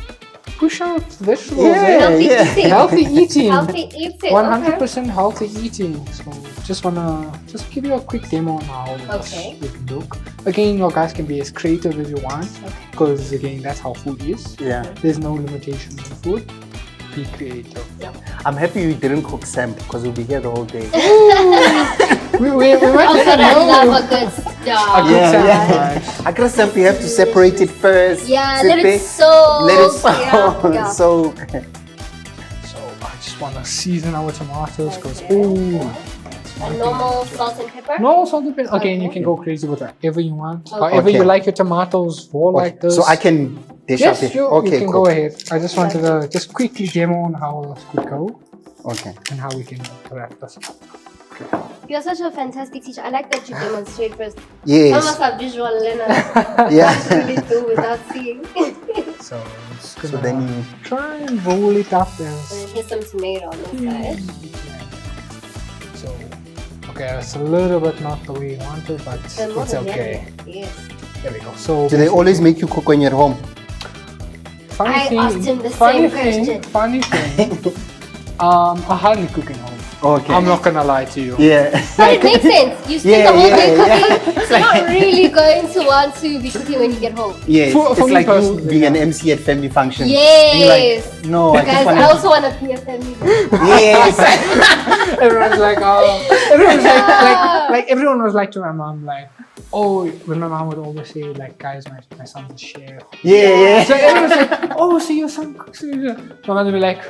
push out vegetables.
Yeah,
Healthy
yeah.
eating.
Healthy eating.
Healthy eating.
100% healthy eating. So just wanna give you a quick demo on how
Okay.
it look. Again, you guys can be as creative as you want, because again, that's how food is.
Yeah.
There's no limitation to food. Be creative.
I'm happy you didn't cook Sam because we'll be here the whole day.
We might
Also,
never
I love
know.
a good
A
stuff.
good
Yeah,
sandwich.
I guess Sam, you have to separate it first.
Yeah,
sit
let
there,
it soak.
Let it soak.
Yeah.
So,
So I just wanna season our tomatoes because
Okay. A normal salt and pepper.
no salt and pepper. Again, you can go crazy with whatever you want.
Okay.
However you
Okay.
like your tomatoes, raw like this.
so I can dish
Yes,
up it.
you
Okay,
can
cool.
go ahead. I just wanted to just quickly demo on how this could go
Okay.
and how we can wrap this up.
You're such a fantastic teacher. I like that you demonstrate first.
Yes.
Almost a visual learner.
Yeah.
Really do without seeing.
So I'm just
So
gonna
then you.
try and roll it up
And
as
then here's some tomato on the side.
so. Okay, it's a little bit not the way you want it, but
And more
it's
than
okay.
yummy. Yes.
There we go. So
Do they always make you cook when you're at home?
funny
I
thing,
asked him the
funny
same
thing,
question.
Funny thing. I hardly cook at home.
Okay.
I'm not gonna lie to you.
Yeah.
But it makes sense. You spend
Yeah,
the whole
yeah,
day
yeah.
cooking. You're not really going to want to be cooking when you get home.
Yes.
For
It's
me
like you
personally,
being an
yeah.
MC at family functions. And
Yes.
you're like, no, I just
Guys,
want
I
to.
also want to be a family.
Yes.
Everyone's like, like everyone was like to my mom, like, oh, when my mom would always say, like, guys, my son's a chef.
Yeah,
So everyone's like, oh, so your son cooks. My mom would be like,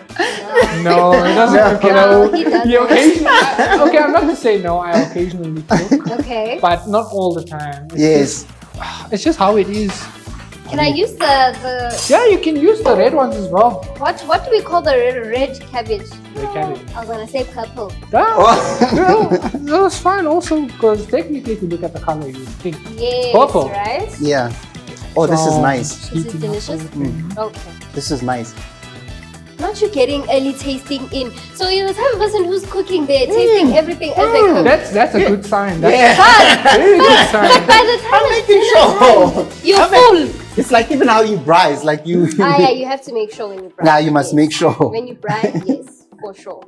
no, he doesn't cook. You know,
No, he doesn't.
He occasionally, okay, I'm not gonna say no. I occasionally cook,
Okay.
but not all the time. It's
Yes.
it's just how it is.
Can I use the
Yeah, you can use the red ones as well.
what do we call the red cabbage?
The cabbage.
I was gonna say purple.
That's fine also, because technically if you look at the color, you think
Yes.
Purple.
Right?
Yeah. Oh, this is
So,
nice.
This is
heating up
delicious.
everything.
Okay.
This is nice.
Not you getting early tasting in. So you're the type of person who's cooking there, tasting everything as they cook.
That's a good sign. That's
Yeah.
But,
a very good
but
sign.
by the time it's
making
dinner
sure.
time, you're full.
It's like even how you braise, like you.
Yeah, you have to make sure when you brine.
Nah, you must
yes.
make sure.
When you brine, yes, for sure.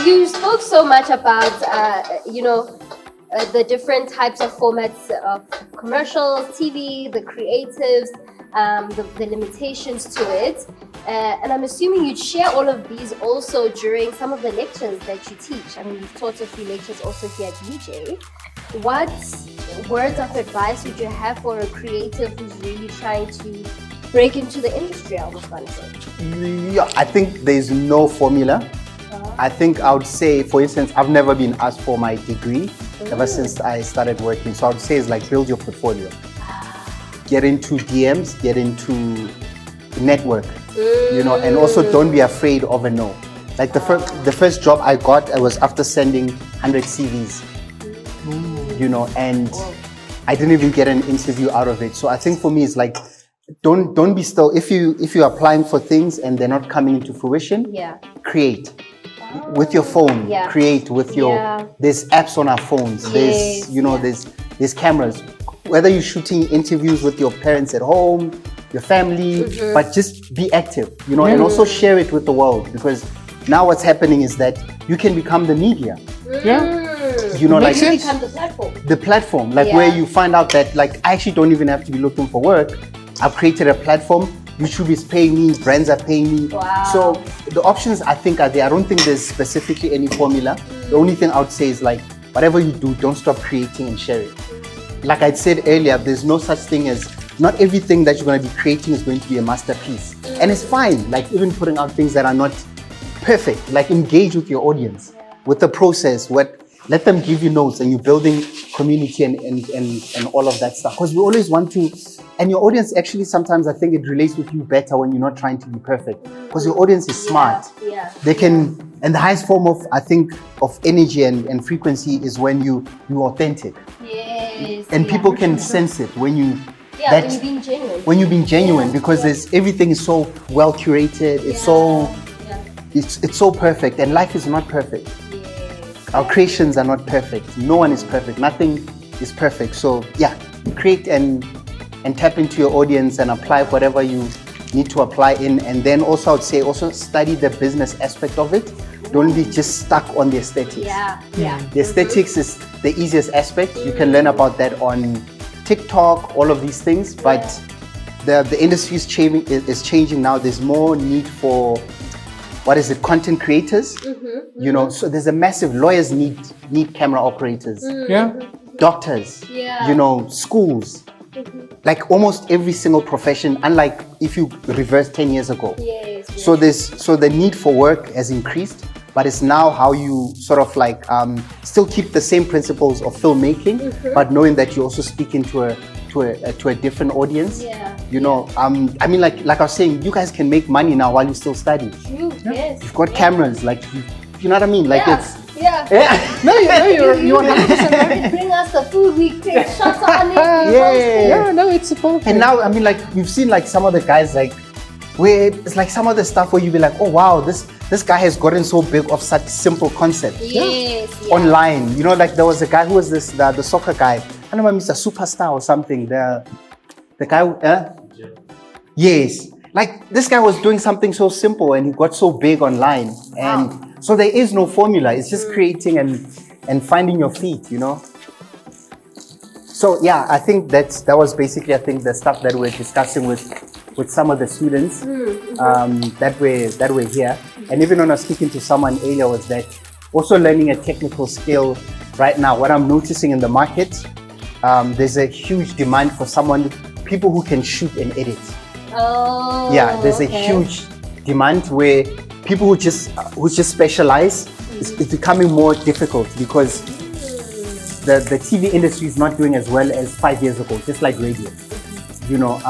You spoke so much about, the different types of formats of commercials, TV, the creatives, the limitations to it. And I'm assuming you'd share all of these also during some of the lectures that you teach. I mean, you've taught a few lectures also here at UJ. What words of advice would you have for a creative who's really trying to break into the industry, I was going to say?
Yeah, I think there's no formula. I think I would say, for instance, I've never been asked for my degree ever since I started working. So I would say it's like build your portfolio. Get into DMs, get into network, you know, and also don't be afraid of a no. Like the first job I got, I was after sending 100 CVs, you know, and I didn't even get an interview out of it. So I think for me, it's like, don't be still. If you're applying for things and they're not coming into fruition, create. With your phone, create with your, there's apps on our phones, there's, you know, there's cameras. Whether you're shooting interviews with your parents at home, your family, but just be active, you know, and also share it with the world, because now what's happening is that you can become the media. You know, like
you become the platform.
The platform, like where you find out that like I actually don't even have to be looking for work. I've created a platform. YouTube is paying me, brands are paying me. So the options I think are there. I don't think there's specifically any formula. The only thing I would say is like, whatever you do, don't stop creating and sharing. Like I said earlier, there's no such thing as, not everything that you're going to be creating is going to be a masterpiece. And it's fine, like even putting out things that are not perfect, like engage with your audience, with the process, let them give you notes, and you're building community and all of that stuff. Because we always want to, and your audience actually sometimes I think it relates with you better when you're not trying to be perfect. Because your audience is smart. They can, and the highest form of, I think, of energy and frequency is when you're authentic. And people can sense it when you,
when you're being genuine.
When you're being genuine, because there's everything is so well curated, it's so it's so perfect, and life is not perfect. Our creations are not perfect. No one is perfect. Nothing is perfect. So create and tap into your audience and apply whatever you need to apply in. And then also I would say also study the business aspect of it. Don't be just stuck on the aesthetics. The aesthetics is the easiest aspect. You can learn about that on TikTok, all of these things. But the industry is changing now. There's more need for, content creators. You know, so there's a massive, lawyers need camera operators. Doctors, you know, schools. Like almost every single profession, unlike if you reverse 10 years ago. So the need for work has increased, but it's now how you sort of like still keep the same principles of filmmaking, but knowing that you're also speaking to a different audience. You know, I mean, like I was saying, you guys can make money now while you still study. You've got cameras, like you know what I mean? Like it's
No, you're 100% right.
Bring us the food, we take shots on it.
No, it's supposed.
And now, I mean, like we've seen like some of the guys, like where it's like some of the stuff where you be like, oh wow, this guy has gotten so big of such simple concepts. Online, you know, like there was a guy who was the soccer guy. I don't know, Mr. Superstar or something. The guy, yes. Like this guy was doing something so simple and he got so big online. And so there is no formula. It's just creating and finding your feet, you know. So yeah, I think that was basically, I think, the stuff that we're discussing with some of the students that we're here. And even when I was speaking to someone earlier, was that also learning a technical skill right now. What I'm noticing in the market, there's a huge demand for people who can shoot and edit. There's a huge demand where people who just specialize, it's becoming more difficult because the TV industry is not doing as well as 5 years ago, just like radio, you know.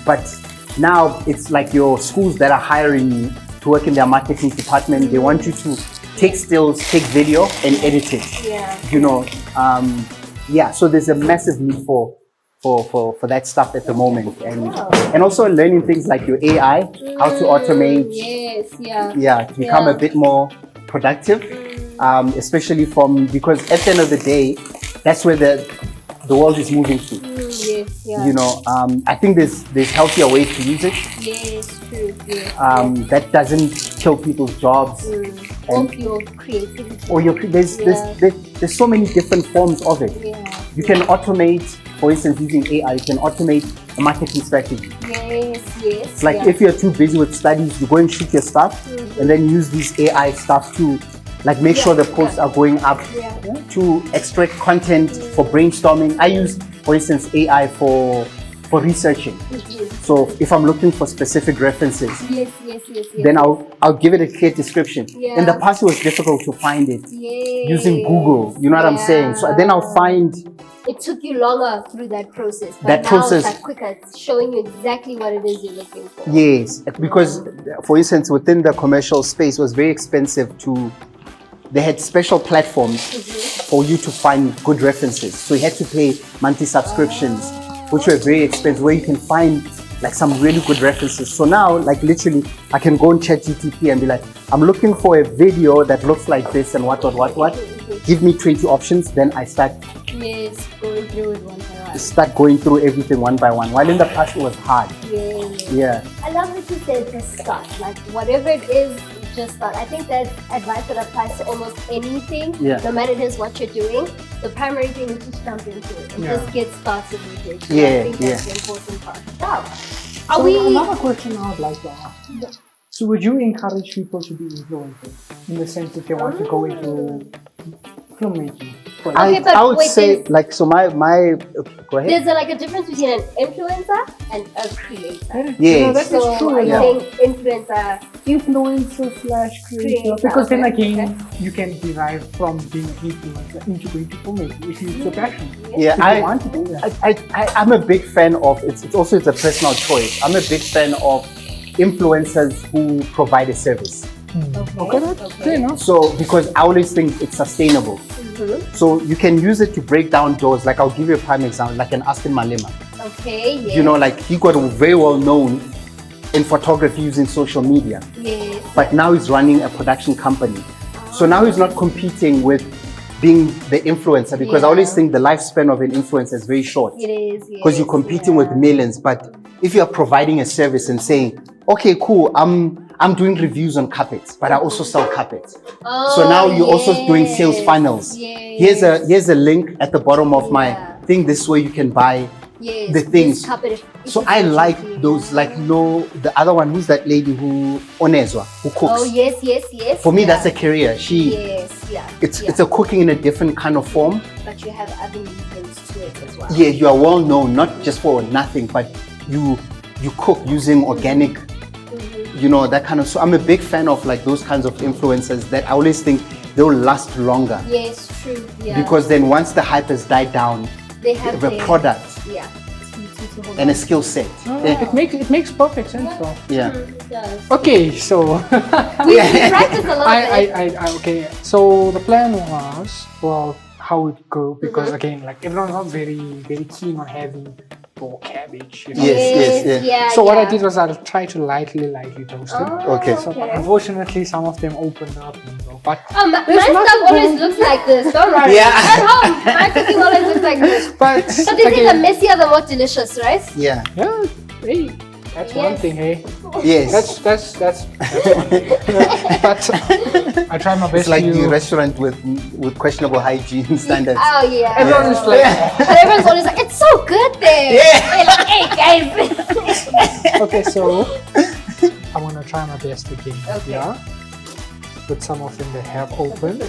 But now it's like your schools that are hiring you to work in their marketing department. They want you to take stills, take video, and edit it. You know, so there's a massive need for that stuff at the moment, and also learning things like your AI, how to automate, to become a bit more productive, especially because at the end of the day, that's where the world is moving to. You know, I think there's healthier ways to use it. True. That doesn't kill people's jobs.
Or your creativity.
Or there's so many different forms of it. You can automate, for instance, using AI, you can automate a marketing strategy. It's like if you're too busy with studies, you go and shoot your stuff and then use these AI stuff to like make sure the posts are going up, to extract content for brainstorming. I use, for instance, AI for for researching. So if I'm looking for specific references,
Yes.
then I'll give it a clear description.
Yeah.
In the past, it was difficult to find it
Yes.
using Google. You know what I'm saying? So then I'll find.
It took you longer through that process, but
That
now
process-
it's like quicker. It's showing you exactly what it is you're looking for.
Yes, because for instance, within the commercial space, it was very expensive to. They had special platforms for you to find good references. So you had to pay monthly subscriptions, which were very expensive, where you can find like some really good references. So now, like literally, I can go on ChatGPT and be like, I'm looking for a video that looks like this and what. Give me 20 options, then I start
Yes, going through it one by one.
start going through everything one by one. While in the past, it was hard.
Yes.
Yeah.
I love that you said just start. Like whatever it is, just start. I think that's advice that applies to almost anything.
Yeah.
No matter it is what you're doing, the primary thing is just jump into it and
Yeah.
just get started with it. So
Yeah,
I think that's the important part. Wow. Are
So
we?
another question I would like to ask. So would you encourage people to be influencers in the sense that they want to go into filmmaking? For
Okay, but
I would
wait,
say
there's-
like so my go ahead.
There's like a difference between an influencer and a creator.
Yes.
that is
So
true.
I
Yeah.
think influencer.
Influencer/creator, because then
okay,
again you can derive from being an influencer into going to filmmaking if it's your passion.
Yeah,
If you want to do that.
I'm a big fan of it's also a personal choice. I'm a big fan of influencers who provide a service.
Okay, that's fair enough.
So because I always think it's sustainable. So you can use it to break down doors. Like I'll give you a prime example, like an Aston Malema.
Okay. Yes.
You know, like he got very well known in photography using social media,
Yes.
but now he's running a production company. So now he's not competing with being the influencer because I always
Yeah.
think the lifespan of an influencer is very short.
It is.
Because you're competing with millions. But if you are providing a service and saying, okay, cool, I'm doing reviews on carpets, but I also sell carpets. So now you're also doing sales funnels.
Yes.
Here's a link at the bottom of my
Yeah.
thing. This way you can buy
Yes,
the things.
this carpet is
So I like
essentially,
those,
yeah.
like the other one, who's that lady who Onezwa, who cooks.
Oh yes.
For me,
yeah.
that's a career.
Yes, yeah.
It's a cooking in a different kind of form.
But you have other mediums to it as well.
Yeah, you are well known, not just for nothing, but you cook using organic, you know, that kind of. So I'm a big fan of like those kinds of influencers that I always think they'll last longer.
Yes, true. Yeah.
Because then once the hype has died down,
they have
the
their-
product
Yeah.
and a skill set. Yeah.
It makes perfect sense though.
Yeah.
It does.
Okay, so
We practice a lot bit.
I okay. So the plan was, well, how it go, because again, like everyone's not very keen on having raw cabbage. You know?
Yes.
Yeah.
So what I
yeah.
did was I'll try to lightly toast it.
Oh,
Okay.
So unfortunately, some of them opened up, but
Oh, my
There's
stuff
nothing
always
wrong.
looks like this. Don't worry.
Yeah.
At home, my cooking always looks like this.
but
So these things are
again,
messier, the more delicious, right?
Yeah.
yeah, hey, that's one
Yes.
thing, hey.
Yes.
That's one thing. But I try my best
It's like
to.
the restaurant with questionable hygiene standards.
Oh yeah.
Everyone is like,
But everyone's always like, it's so good there.
Yeah.
We're like, hey guys.
okay, so I'm gonna try my best again.
Okay.
Yeah. With some of them that have opened.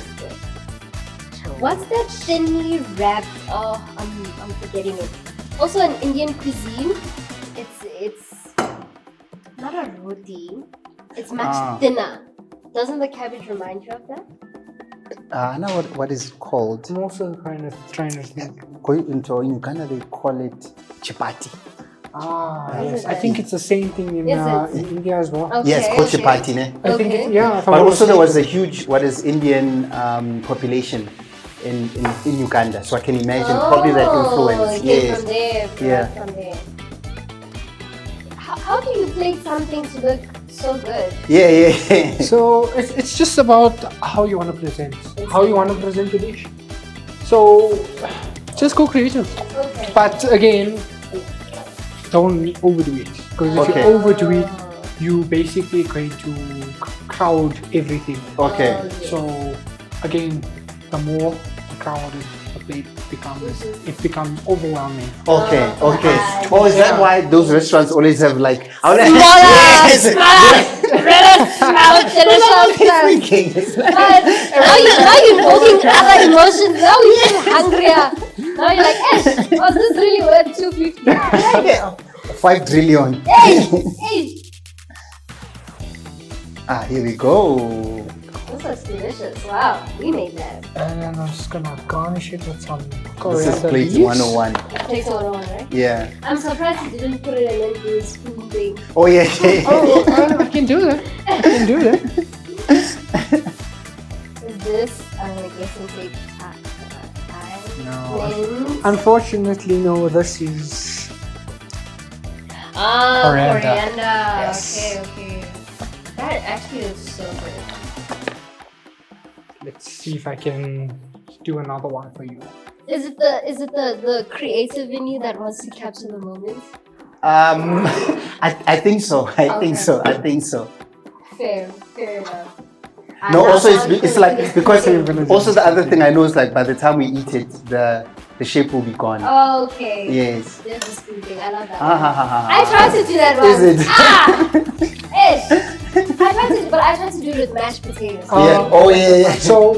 What's that thinly wrapped? Oh, I'm forgetting it. Also in Indian cuisine, it's not a roti. It's much thinner. Doesn't the cabbage remind you of that?
I know what is it called.
I'm also kind of trying to think.
In Uganda they call it chapati.
Yes. I think it's the same thing in
Is it?
in India as well.
Okay,
Yes, called
okay.
chapati. Ne?
I think
Okay.
yeah. if I'm
But
not
also there was
mistaken.
a huge Indian population in Uganda, so I can imagine
Oh,
probably that influence.
it came
Yes.
from there.
Yeah.
From there. How do you plate something to look so good?
Yeah.
So it's just about how you want to present, how you want to present your dish. So just go creative.
Okay.
But again, don't overdo it, because if
Okay.
you overdo it, you basically going to crowd everything.
Okay.
So again, the more crowded the plate becomes, it becomes overwhelming.
Okay.
Right.
Oh, is that why those restaurants always have like
Smaller, redder, smell, delicious.
Yes.
But now you're invoking other emotions. Now we're getting hungrier. Now you're like, was this really worth 250?
Yeah. 5 trillion.
Hey!
Here we go.
This looks delicious. Wow, we made that.
And then I'm just gonna garnish it with some
This
coriander
is plate
leaves.
101.
Takes a while, right?
Yeah.
I'm surprised you didn't put it in like this spoon thing.
Oh yeah.
I can do that. I can do that.
Is this, I'm guessing, take
No. Unfortunately, no. This is
coriander.
Yes.
Okay. That actually looks so good.
Let's see if I can do another one for you.
Is it the creative in you that wants to capture the moment?
I think so. I think so.
Fair enough.
No, also it's like because also the other thing I know is like by the time we eat it, the shape will be gone.
Oh, okay.
Yes.
There's the spoon thing. I love that.
I
I tried to do that once.
Is it?
I tried to do it with mashed potatoes.
Yeah. Oh yeah.
So,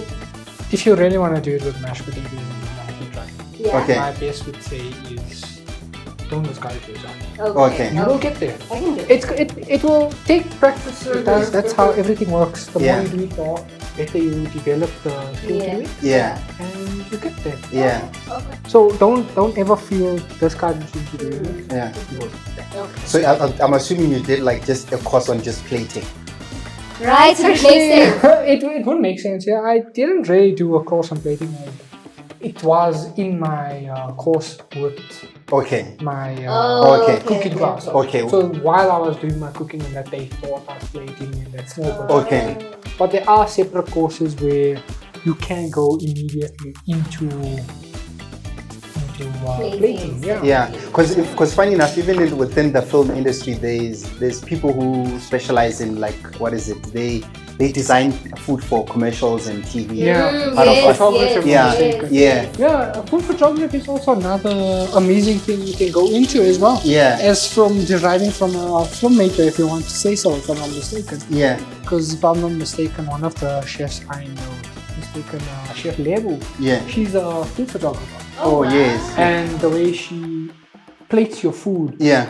if you really want to do it with mashed potatoes, you try.
Yeah.
Okay.
My best would say is don't discourage yourself.
Okay.
You will get there.
I can do it.
It will take practice. That's how everything works. The
Yeah.
more you do it, the better you develop the skill to it,
Yeah.
and you get there.
Yeah.
Okay.
So don't ever feel discouraged into doing it.
Yeah.
You will get there.
Okay.
So I'm assuming you did like just a course on just plating.
Right, so it makes sense.
It would make sense. Yeah, I didn't really do a course on plating. It was in my course with
Okay.
my
Okay.
cooking class.
Okay.
So while I was doing my cooking, and that they taught us plating and that small.
Okay.
But there are separate courses where you can go immediately into plating. Yeah.
Yeah, because funny enough, even within the film industry, there's people who specialize in like what is it? They design food for commercials and TV.
Yeah.
Part of
yes,
photography.
yes,
Yeah.
Yeah, food photography is also another amazing thing you can go into as well.
Yeah.
As from deriving from a filmmaker, if you want to say so, if I'm not mistaken.
Yeah.
Because if I'm not mistaken, one of the chefs I know, Chef Lebu,
Yeah.
she's a food photographer.
Oh,
wow.
yes.
And the way she plates your food,
Yeah.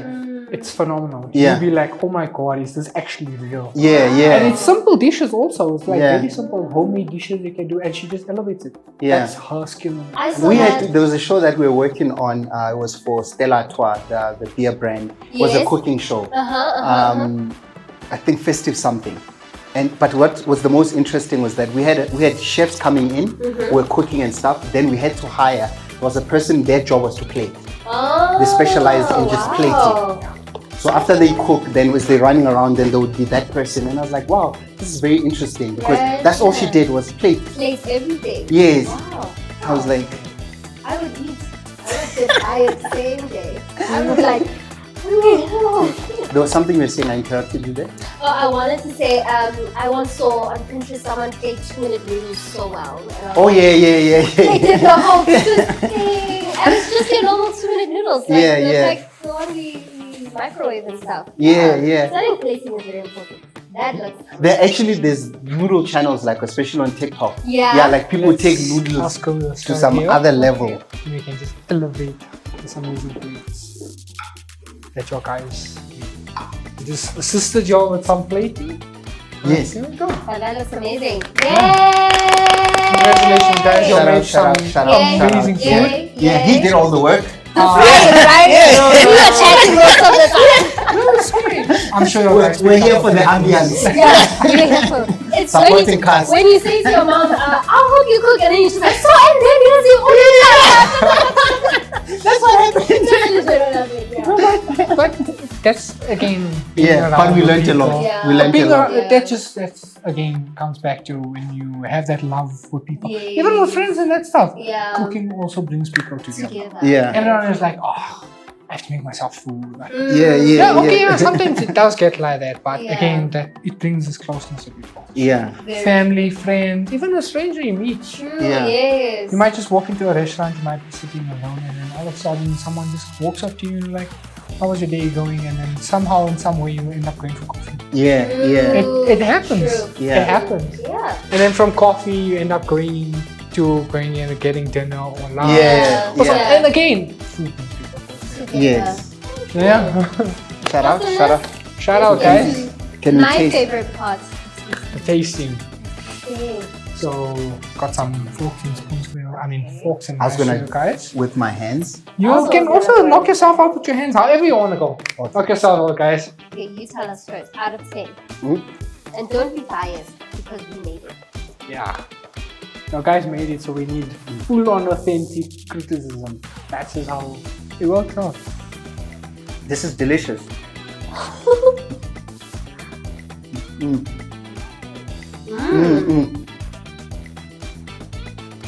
it's phenomenal.
Yeah.
You'll be like, oh my god, is this actually real?
Yeah.
And
Yeah.
it's simple dishes also. It's like
Yeah.
very simple homemade dishes you can do, and she just elevates it.
Yeah.
That's her skill.
I saw that.
There was a show that we were working on. It was for Stella Artois, the beer brand. It was a
Yes.
cooking show.
Uh-huh.
I think festive something. But what was the most interesting was that we had chefs coming in, who were cooking and stuff. Then we had to hire. There was a person. Their job was to plate.
Oh,
They specialized in just plating. So after they cook, then as they're running around, then there would be that person. And I was like, wow, this is very interesting because
Yes,
that's all she
yeah.
did was plate.
Plates every day.
Yes.
Wow.
I was like,
I would eat. I would get tired same day. I would like, oh.
there was something you were saying. I interrupted you there.
Oh, I wanted to say, I once saw on Pinterest someone play 2-minute noodles so well.
Oh yeah.
They did the whole thing. And it's just your normal 2-minute noodles. Like,
Yeah, yeah.
Like the one we microwave and stuff.
Yeah, yeah.
So I think plating is very important. That looks.
There's noodle channels like especially on TikTok.
Yeah.
Yeah, like people take
Let's
noodles
go with
to some
here.
other level.
We can just elevate this amazing plates that your guys made. Just assisted y'all with some plating.
Yes.
Here we go.
Oh, that looks amazing. Yay!
Congratulations, guys. You made some
shout out.
amazing food.
Yay!
Yeah, he did all the work.
Right? We were chatting most of the time.
I'm sure you guys.
We're here for the ambience.
Yeah, it's
Supporting
when
cast.
when you say to your mom, I'll help you cook, and then you're just like, so and then you all the time.
That's what happened.
Yeah.
But that's again. being
Yeah, but
around
we
with
learned a
people.
lot.
Yeah.
We learned a
Being
lot.
around, that's again comes back to when you have that love for people,
Yeah.
even with friends and that stuff.
Yeah.
Cooking also brings people together.
Together.
Yeah.
Everyone is like, oh, I have to make myself food. Like,
Yeah.
okay, yeah, sometimes it does get like that, but
Yeah.
again, that it brings this closeness to people.
Yeah.
Family, friends, even a stranger you meet.
True,
Yeah.
yes.
You might just walk into a restaurant, you might be sitting alone, and then all of a sudden someone just walks up to you and like, how was your day going? And then somehow, in some way, you end up going for coffee.
Yeah. Yeah.
It happens.
True.
Yeah.
It happens.
Yeah.
And then from coffee, you end up going to going and getting dinner or lunch.
Yeah,
Also,
yeah.
and again, food makes people feel
Yes.
yeah.
Shout out, shout out.
Shout out, guys.
Can we
My
taste?
favorite part.
The tasting.
Okay.
So got some forks and spoons for you. I mean forks and
I was
knives
gonna
for you guys.
with my hands.
You
Also
can
gonna
also
put-
knock yourself out with your hands, however you want to go.
Okay.
Knock yourself out, guys.
Okay, you tell us first, out of 10.
Mm.
And don't be biased because we made it.
Yeah. Now, guys made it, so we need full-on authentic criticism. That's just how it works out.
This is delicious.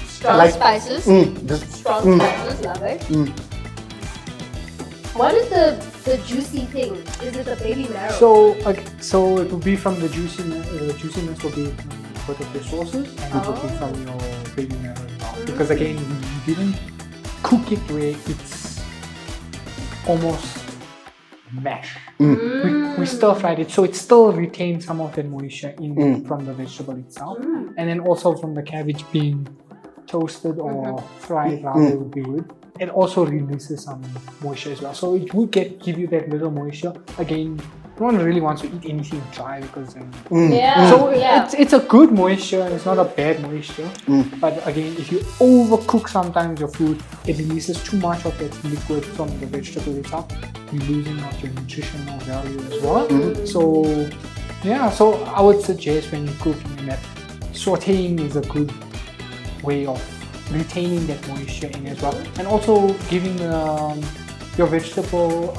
Strong
Like-
spices.
This,
Strong spices, love it. What is the juicy thing? Is it the baby marrow?
So it will be from the juiciness. The juiciness will be from both of the sauces, and it will be from your baby marrow as well. Because again, we didn't cook it where it's almost mash. We stir fried it, so it still retains some of that moisture in from the vegetable itself, and then also from the cabbage being toasted or fried rather would be good. It also releases some moisture as well, so it would give you that little moisture. Again, no one really wants to eat anything dry because then
yeah.
so
yeah.
it's a good moisture, it's not a bad moisture. But again, if you overcook sometimes your food, it releases too much of that liquid from the vegetable itself. You're losing out your nutritional value as well. So yeah, so I would suggest when you're cooking that sauteing is a good way of retaining that moisture in as well, and also giving your vegetable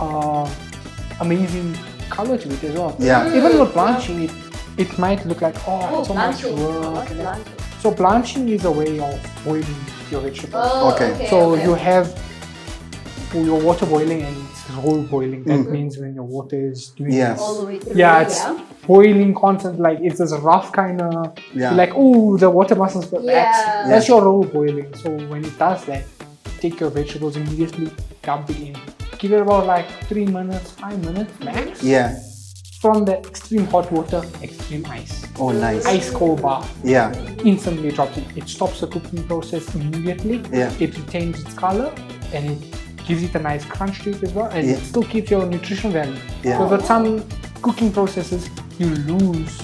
amazing color to it as well.
Yeah.
Even with blanching, it might look like it's so much
blanching.
work.
What's blanching?
So blanching is a way of boiling your vegetables.
Oh,
Okay.
So
okay.
you have your water boiling and it's roll boiling. That means when your water is doing
Yeah.
all the way through.
yeah, it's boiling constant, like it's this rough kind of
Yeah.
like, oh, the water mustn't spill.
Yeah.
That's your roll boiling. So when it does that, take your vegetables immediately, dump it in. Give it about like 3 minutes, 5 minutes max.
Yeah.
From the extreme hot water, extreme ice.
Oh, nice.
Ice cold bath.
Yeah.
Instantly drops it. It stops the cooking process immediately.
Yeah.
It retains its color and it gives it a nice crunch to it as well, and
Yeah.
it still keeps your nutrition value.
Yeah.
Because with some cooking processes, you lose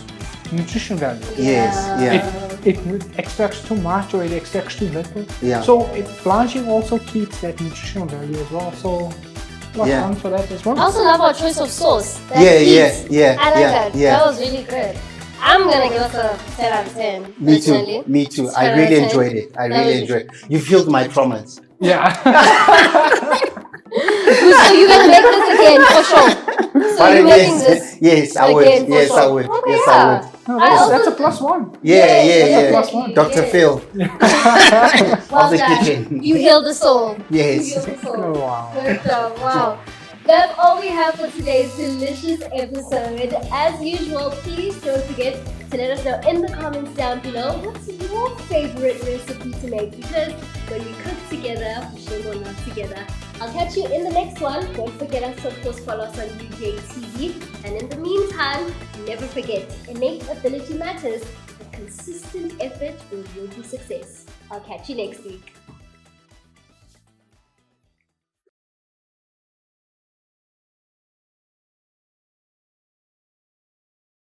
nutrition value.
Yes. Yeah.
It extracts too much or it extracts too little.
Yeah.
So blanching also keeps that nutritional value as well. So plus
Yeah.
one for that as well.
I also love our choice of sauce. That
Yeah,
heat.
yeah, yeah,
I like
yeah,
that.
yeah.
That was really good. I'm gonna give us a 10 out of 10.
Me
personally.
too. Me too.
10
I
out of
really
10.
enjoyed it. I
That
really
was-
enjoyed it. You filled my traumas.
Yeah.
So you're gonna make this again for sure. So
But
you're making
yes,
this
yes, I would.
again for
Yes,
sure.
I would.
Okay,
Yes,
yeah.
I would.
No,
I
that's a
also-
plus one.
Yeah,
Yes,
yeah,
that's a
yeah.
plus one.
Dr.
Yes.
Phil
Well
of the
done.
kitchen.
You healed the soul.
Yes.
You healed the soul.
Oh, wow.
Good job. Wow. That's all we have for today's delicious episode. As usual, please don't forget to let us know in the comments down below what's your favorite recipe to make, because when we cook together, we share more love together. I'll catch you in the next one. Don't forget us to, of course, follow us on UJTV. And in the meantime, never forget, innate ability matters, but consistent effort will yield you success. I'll catch you next week.